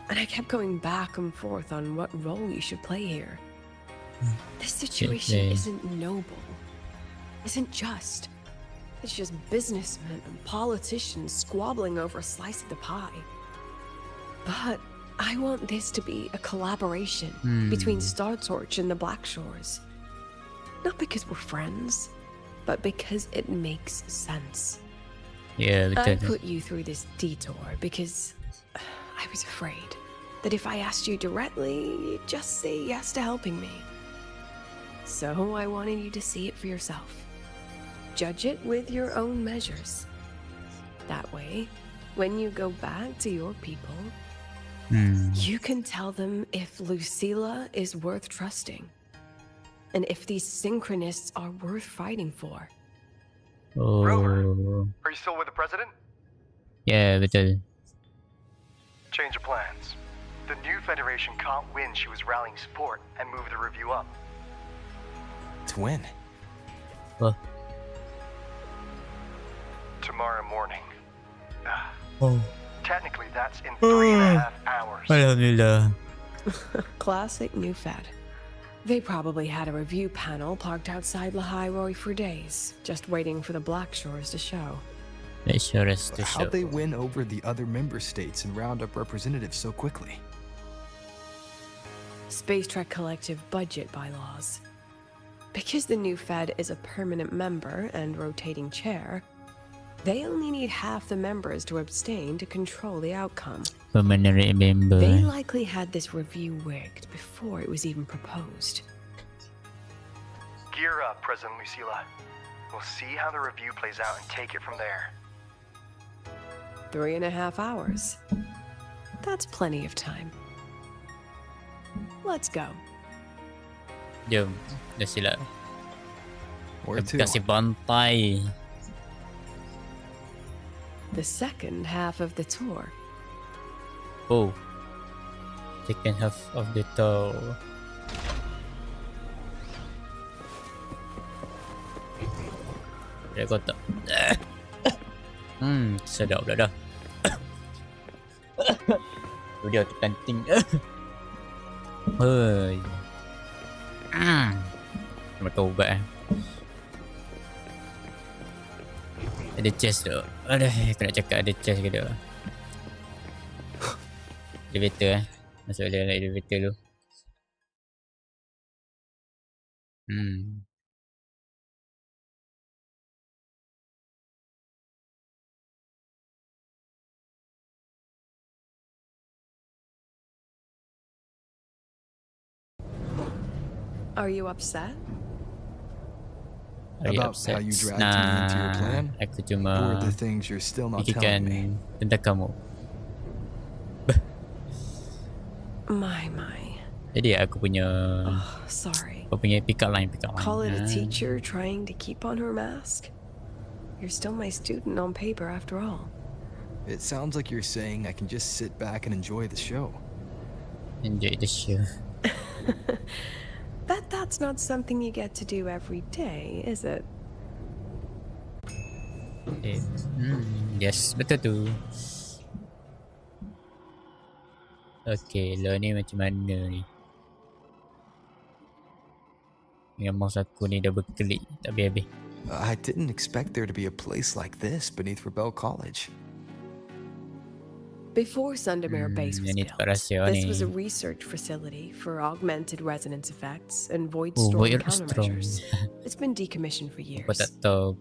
And I kept going back and forth on what role you should play here. This situation isn't noble, isn't just. It's just businessmen and politicians squabbling over a slice of the pie. But I want this to be a collaboration between Star Torch and the Black Shores. Not because we're friends, but because it makes sense. Yeah, I put you through this detour because I was afraid that if I asked you directly, you'd just say yes to helping me. So I wanted you to see it for yourself. Judge it with your own measures. That way, when you go back to your people, you can tell them if Lucilla is worth trusting, and if these synchronists are worth fighting for. Rover, are you still with the president? Yeah, betul. Change of plans. The new Federation can't win. She was rallying support and move the review up. To win? What? Tomorrow morning. Technically, that's in 3.5 hours. Alhamdulillah. Classic new Fed. They probably had a review panel parked outside Lahairoi for days, just waiting for the Black Shores to show. How'd they win over the other member states and round up representatives so quickly? Space Trek Collective budget bylaws. Because the new Fed is a permanent member and rotating chair, they only need half the members to abstain to control the outcome. Permanent member. They likely had this review rigged before it was even proposed. Gear up, President Lucilla. We'll see how the review plays out and take it from there. 3.5 hours. That's plenty of time. Let's go. Jom. Dah sila. Where to? Kasih bantai. The second half of the tour. Oh. Second half of the tour. Dah kotak. Sedap dah. Tu dia terkanting. Hei. Makan ubat Ada chest tu. Aduh, aku nak cakap ada chest ke tak. Elevator masuk dalam elevator tu. Are you upset? About how you dragged me into your plan? Aku cuma Or the things you're still not telling me? fikirkan tentang kamu. My. Jadi aku punya Sorry. Aku punya pick up line. Call it a teacher trying to keep on her mask. You're still my student on paper after all. It sounds like you're saying I can just sit back and enjoy the show. Enjoy the show. Bet that's not something you get to do every day, is it? Yes, betul tu. Okay, lo ni macam mana ni? Yang mouse aku ni dah berkelik tak habis-habis. I didn't expect there to be a place like this beneath Rebel College. Before Sundermere Base was Yang ni built, tempat rahsia this ni. was a research facility for augmented resonance effects and void Oh, storm void countermeasures. It's been decommissioned for years. Aku tak tahu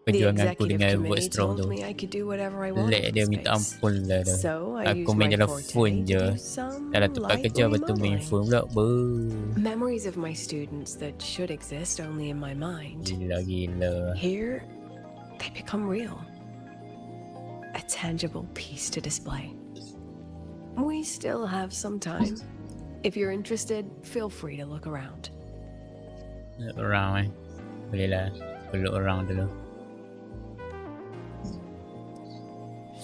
The perjuangan aku executive dengan void committee storm told tu. me I could do whatever I wanted Lek with dia the minta space. ampun lah dah. So I Aku used main my dalam forte phone to je. do some Dalam tempat light kerja lepas tu main remodeling. phone pula. Memories of my students that should exist only in my mind. Gila. Here, they become real. A tangible piece to display. We still have some time. If you're interested, feel free to look around. Look around Boleh lah. Aku look around dulu.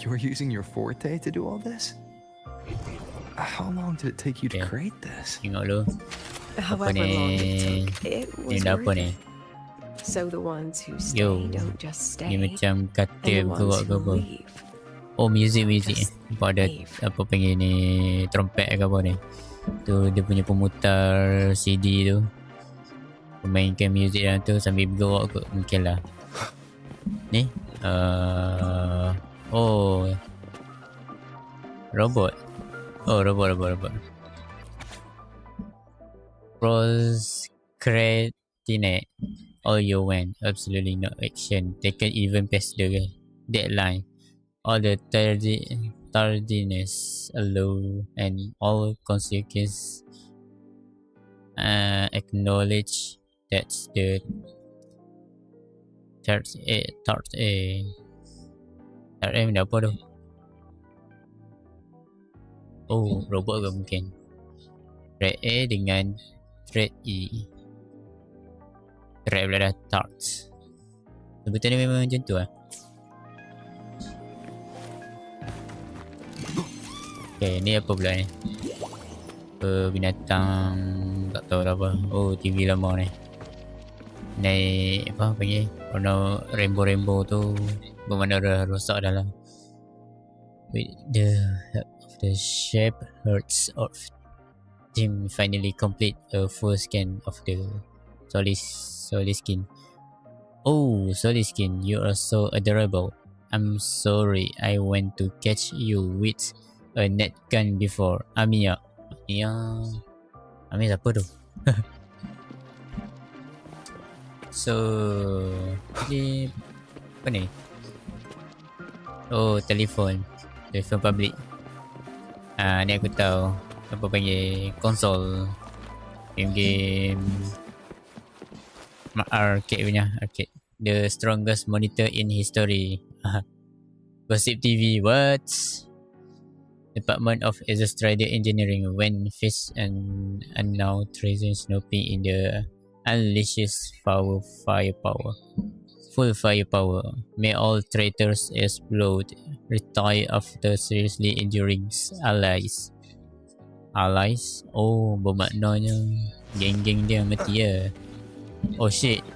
You're using your forte to do all this? How long did it take you to create this? Tengok dulu. Apa However long it ni? took, it Ni was dah apa worth ni? it. So the ones who stay Yo. don't just stay. Ni macam and katil the ones bergerak ke who apa? leave. Oh, music. Apa ada apa panggil ni, trompet ke apa ni. Tu dia punya pemutar CD tu. Mainkan music dalam tu sambil bergerak kot. Mungkin lah. Ni oh, robot. Oh, robot. Procrastinate all you want. Absolutely no action taken even past the deadline. All the tardiness alone and all consequences. Acknowledge that's the third ni apa tu? Oh, robot ke mungkin. Thread A dengan thread E. Thread pula dah tarts. Sebutan ni memang macam tu lah. Okay, ni apa pula ni? Binatang tak tahu dah apa. Oh, TV lama ni. Naik apa panggil? Warna rainbow tu bermakna dah rosak dah lah. With the help of the shape hurts of team finally complete a full scan of the solid skin. Oh, solid skin, you are so adorable. I'm sorry I went to catch you with a net gun before. Amia siapa tu? So ni apa ni? Oh, telefon public. Ni aku tahu apa panggil, konsol game arcade punya, arcade. The strongest monitor in history. Gossip TV, what? Department of Exostradio Engineering when faced and now Ryzen Snoopy in the unleashes firepower. Full firepower. May all traitors explode. Retire after seriously injuring allies. Allies? Oh, bermaknanya geng-geng dia mati ya. Oh shit.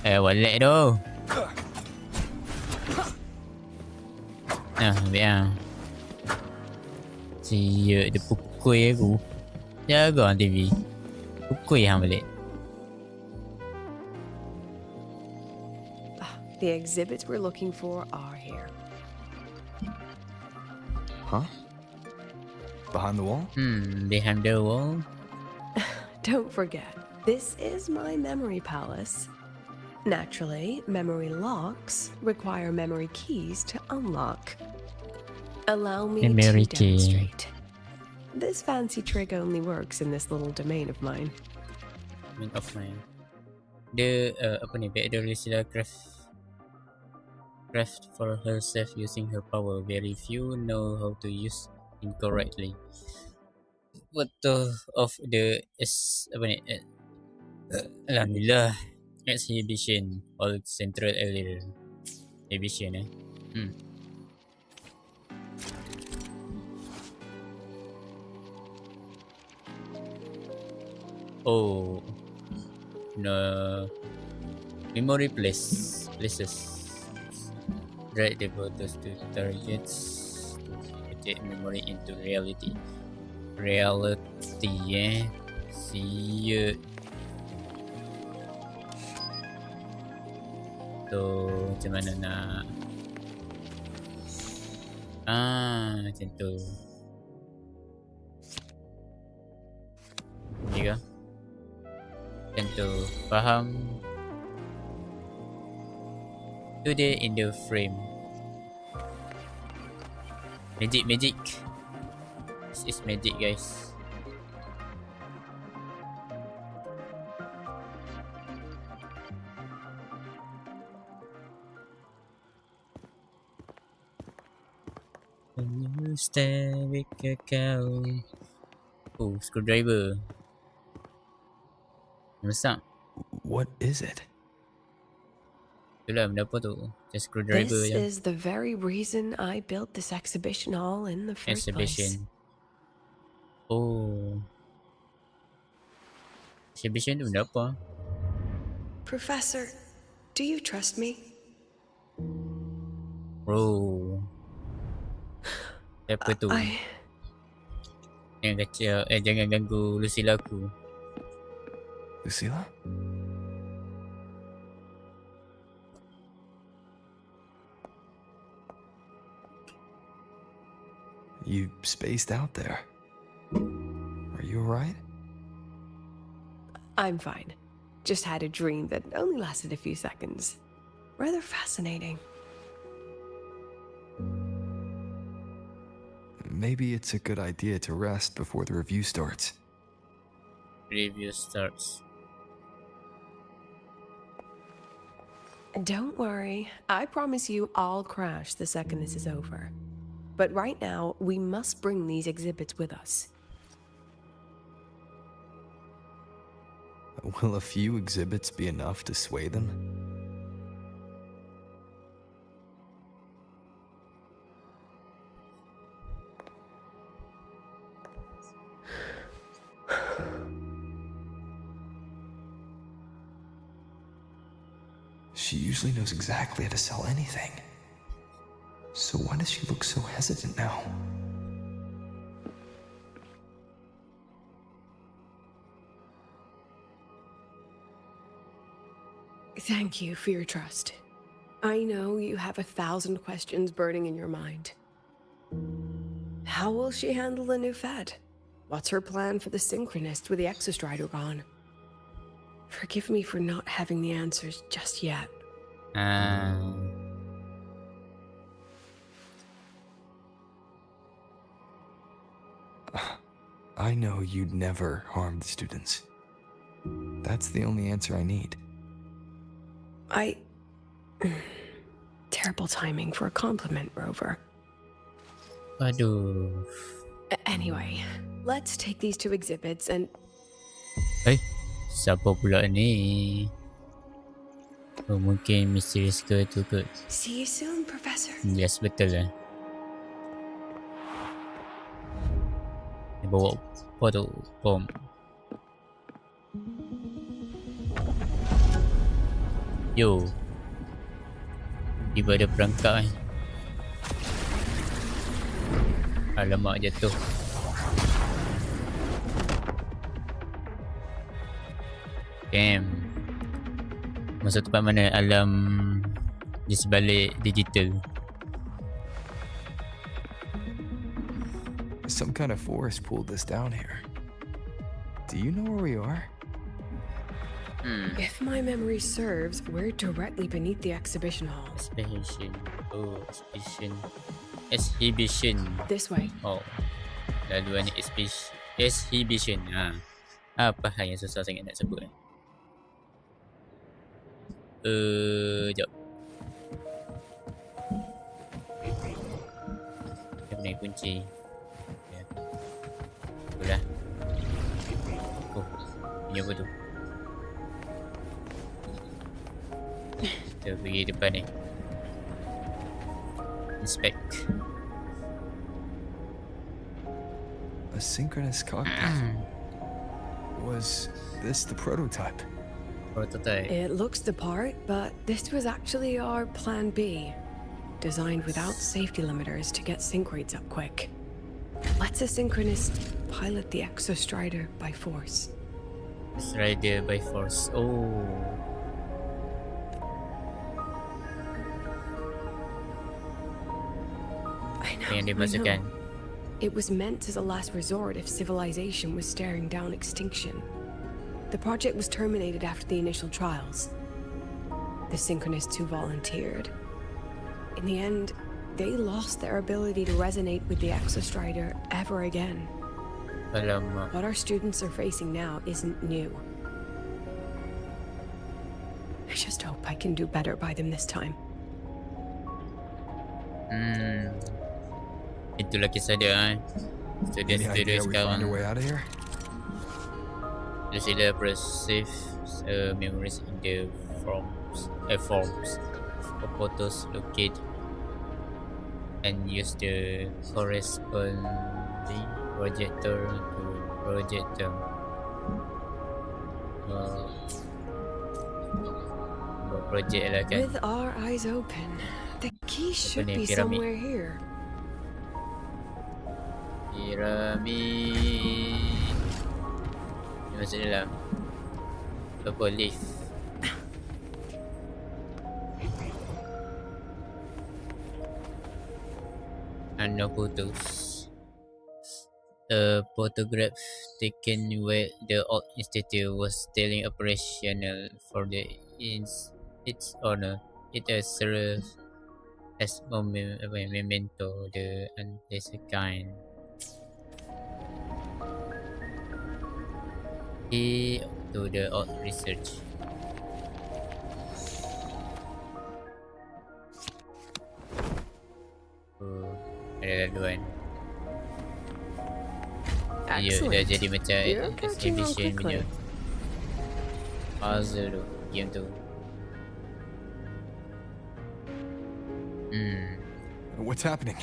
Wallet tu. Ambil lah. Siap dia pukul aku. Jaga TV. Pukul hang balik. The exhibits we're looking for are here. Huh? Behind the wall? Behind the wall? Don't forget, this is my memory palace. Naturally, memory locks require memory keys to unlock. Allow me Memory to key. demonstrate. This fancy trick only works in this little domain of mine. Domain of mine. Dia apa ni? Backdoor sila craft for herself using her power. Very few know how to use incorrectly. What of the apa ni? Alhamdulillah. Exhibition all central area. Exhibition Oh no. Memory places. Drag the photos to targets to project memory into reality. See you. So macam mana nak macam tu ni ke macam tu faham today in the frame magic this is magic guys. Stay kau. Oh, screwdriver. Besar. What is it? Itulah benda apa tu? Just screwdriver This je. is the very reason I built this exhibition hall in the first place. Oh. Exhibition tu benda apa? Professor, do you trust me? Bro. Apa tu? Jangan kacau, jangan ganggu Lucilla aku. Lucilla? You spaced out there. Are you alright? I'm fine. Just had a dream that only lasted a few seconds. Rather fascinating. Maybe it's a good idea to rest before the review starts. Review starts. Don't worry. I promise you I'll crash the second this is over. But right now, we must bring these exhibits with us. Will a few exhibits be enough to sway them? She usually knows exactly how to sell anything. So why does she look so hesitant now? Thank you for your trust. I know you have 1,000 questions burning in your mind. How will she handle the new Fed? What's her plan for the synchronist with the exostrider gone? Forgive me for not having the answers just yet. I know you'd never harm the students. That's the only answer I need. Terrible timing for a compliment, Rover. Aduh. Anyway, let's take these two exhibits and... Siapa pula ni? Oh, mungkin misterius ke tu ke? See you soon, Professor. Yes, betul lah. Dia bawa apa tu? Bom. Yo. Tiba ada perangkap Alamak, jatuh. Damn. Masuk tempat mana? Alam di sebalik digital. Some kind of force pulled us down here. Do you know where we are? If my memory serves, we're directly beneath the exhibition hall. Exhibition. Oh, exhibition. Exhibition. This way. Oh. Laluan ni exhibition. Apa hal yang susah sangat nak sebut? Jap. Kita punya kunci. Ya. Itulah. Oh, ini apa tu? Kita pergi depan ni. Spec. A synchronous cockpit. Was this the prototype? Prototype. It looks the part, but this was actually our plan B. Designed without safety limiters to get sync rates up quick. Let's a synchronist pilot the Exostrider by force. Strider by force. Oh. Yang dimasukkan. It was meant as a last resort if civilization was staring down extinction. The project was terminated after the initial trials. The synchronists who volunteered. In the end, they lost their ability to resonate with the Exostrider ever again. Alamak. What our students are facing now isn't new. I just hope I can do better by them this time. Itulah kisah dia Student sekarang the sila perceive memories in the forms of photos locate and use the corresponding projector to project them. Project lah kan. With our eyes open, the key should be somewhere here. Piramid. Dia masuk dalam. Apa lift. And no photos. A photograph taken where the old institute was still operational for its owner. It has served as memento the unpleasant kind. To the old research. Ada laluan. Ya, dah jadi macam exhibition punya puzzle tu, game tu. What's happening?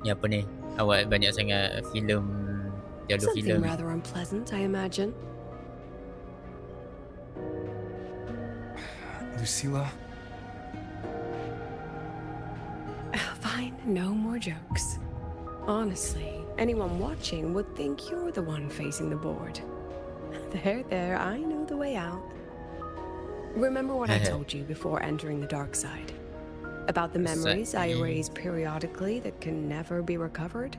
Ni apa ni? Awak banyak sangat filem, jalur filem. Something rather unpleasant, I imagine. Lucila? Fine, no more jokes. Honestly, anyone watching would think you're the one facing the board. There, I know the way out. Remember what I told you before entering the dark side? About the memories I erase periodically that can never be recovered?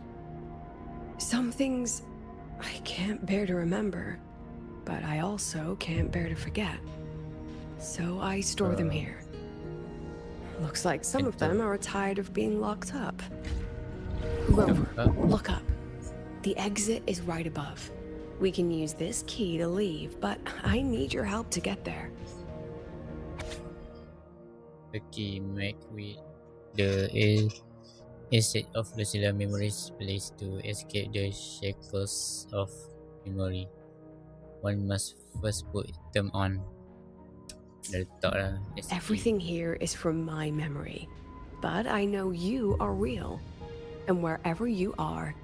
Some things I can't bear to remember, but I also can't bear to forget. So I store them here. Looks like some of them are tired of being locked up. Rover, look up. The exit is right above. We can use this key to leave, but I need your help to get there. The key make with the asset of Lucilla memories place to escape the shackles of memory. One must first put them on. Dah letak lah. Everything here is from my memory, but I know you are real, and wherever you are,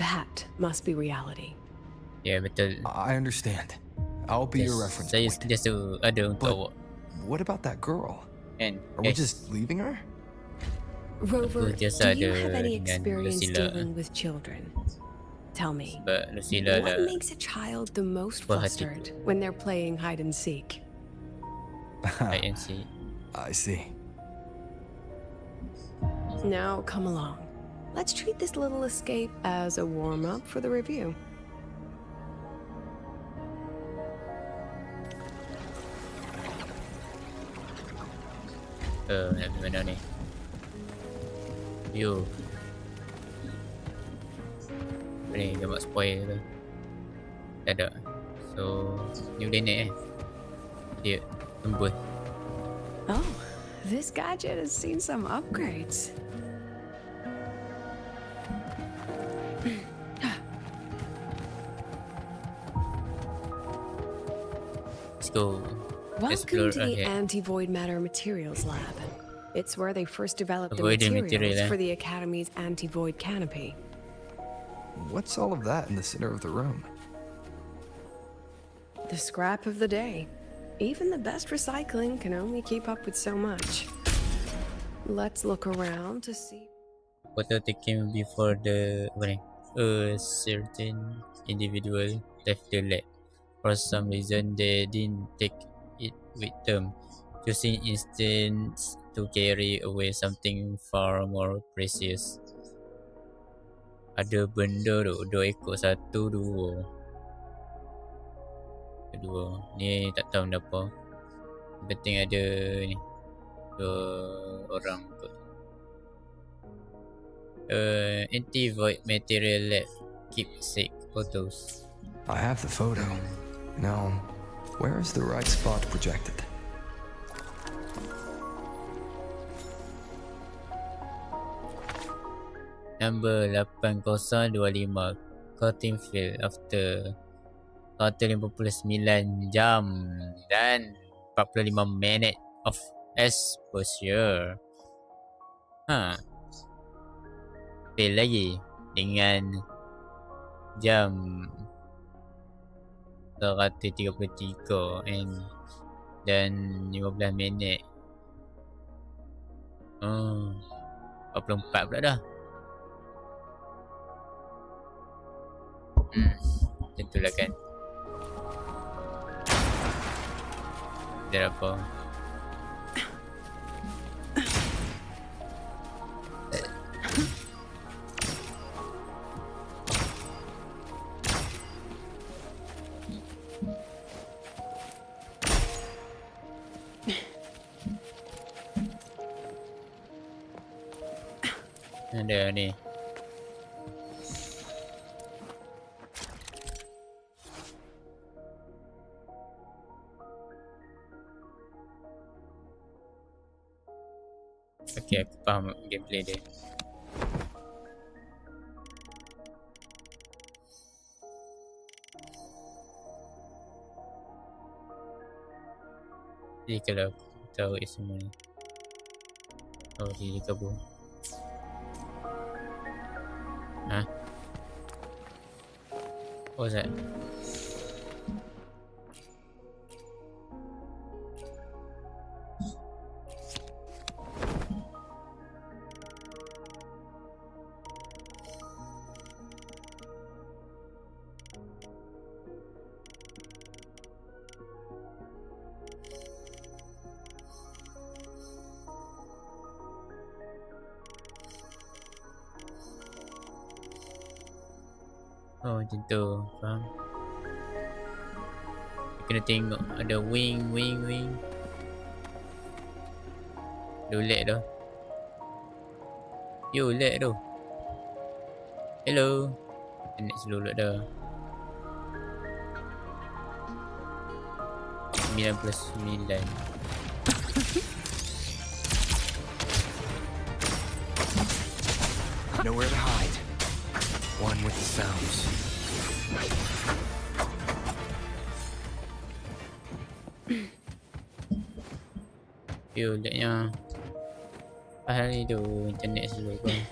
that must be reality. Yeah, betul. I understand. I'll be your reference point. Saya sentiasa ada untuk awak. What about that girl? And are we just leaving her? Rover, do you have any experience dealing with children? Tell me, what makes a child the most flustered when they're playing hide and seek? Hide and seek. I see. Now come along. Let's treat this little escape as a warm-up for the review. Nak pergi mana ni? View. Apa ni? Dia buat spoil tu. Tak ada. So, new planet Dia tembus. Oh, this gadget has seen some upgrades. Let's go. Welcome to the Anti-Void Matter Materials Lab. It's where they first developed the Void materials material, for the Academy's anti-void canopy. What's all of that in the center of the room? The scrap of the day. Even the best recycling can only keep up with so much. Let's look around to see. Photo taken before the a certain individual left the lab. For some reason, they didn't take it with them, choosing instead to carry away something far more precious. Ada benda tu, 2 ekor, 1, 2. Kedua, ni tak tahu benda apa. Yang penting ada ni, 2 orang kot. Anti-void material lab keepsake photos. I have the photo. Now, where is the right spot projected? Number 8025 Cotton Field after total 59 jam dan 45 minit of exposure. Fail lagi dengan jam 133 dan 15 minit. 44 pula dah. Tentulah kan. Dia apa? Ada ni. Okay, aku faham gameplay dia. Jadi kalau aku tahu semua ni. Oh, dia kabur. What was that? Oh, macam tu. Faham? Kena tengok. Ada wing. Ada lag tu. Yo, lag tu. Hello. Internet slow pula dah. 99. Nowhere to hide. One with the sounds. Ulatnya hari tu internet slow kan.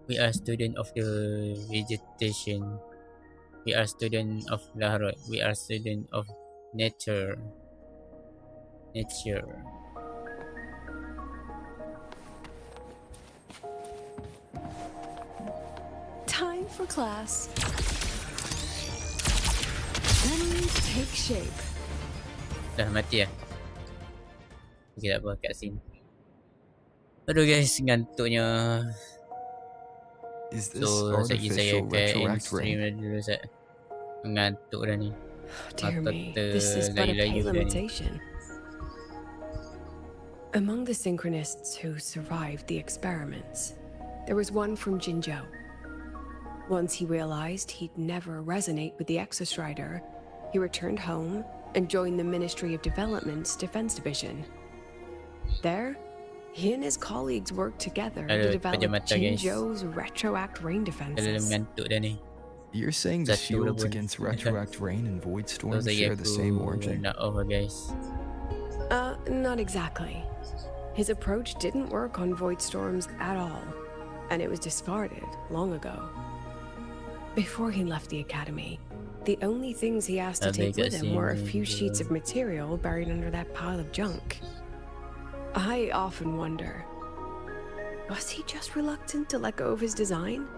We are student of the vegetation. We are student of laharat. We are student of nature. Time for class. Memories take shape. Dah mati lah. Okay, tak apa, kat sini. Aduh guys, ngantuknya. Is this So, saya artificial ke retroact stream rain? dulu saya. Ngantuk dah ni. Dear me, this is but a pay limitation. Among the synchronists who survived the experiments, there was one from Jinzhou. Once he realized he'd never resonate with the Exostrider, he returned home and joined the Ministry of Development's Defense Division. There, he and his colleagues worked together to develop Jinzhou's retroact rain defenses. You're saying the shields against retroact rain and void storms share the same origin? Not exactly. His approach didn't work on void storms at all, and it was discarded long ago. Before he left the academy, the only things he asked to take with him were a few sheets of material buried under that pile of junk. I often wonder, was he just reluctant to let go of his design?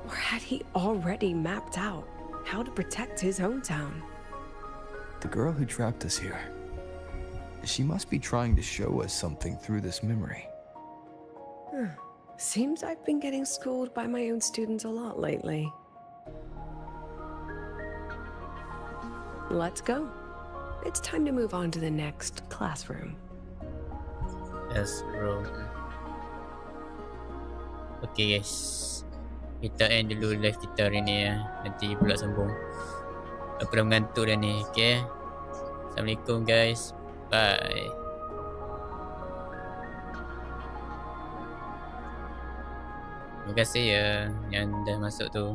Or had he already mapped out how to protect his hometown? The girl who trapped us here. She must be trying to show us something through this memory. Seems I've been getting schooled by my own students a lot lately. Let's go. It's time to move on to the next classroom. Yes, bro. Okay guys, kita end dulu live kita hari ni ya. Nanti pula sambung. Aku dah mengantuk dah ni. Okay, Assalamualaikum guys. Bye. Terima kasih ya yang dah masuk tu.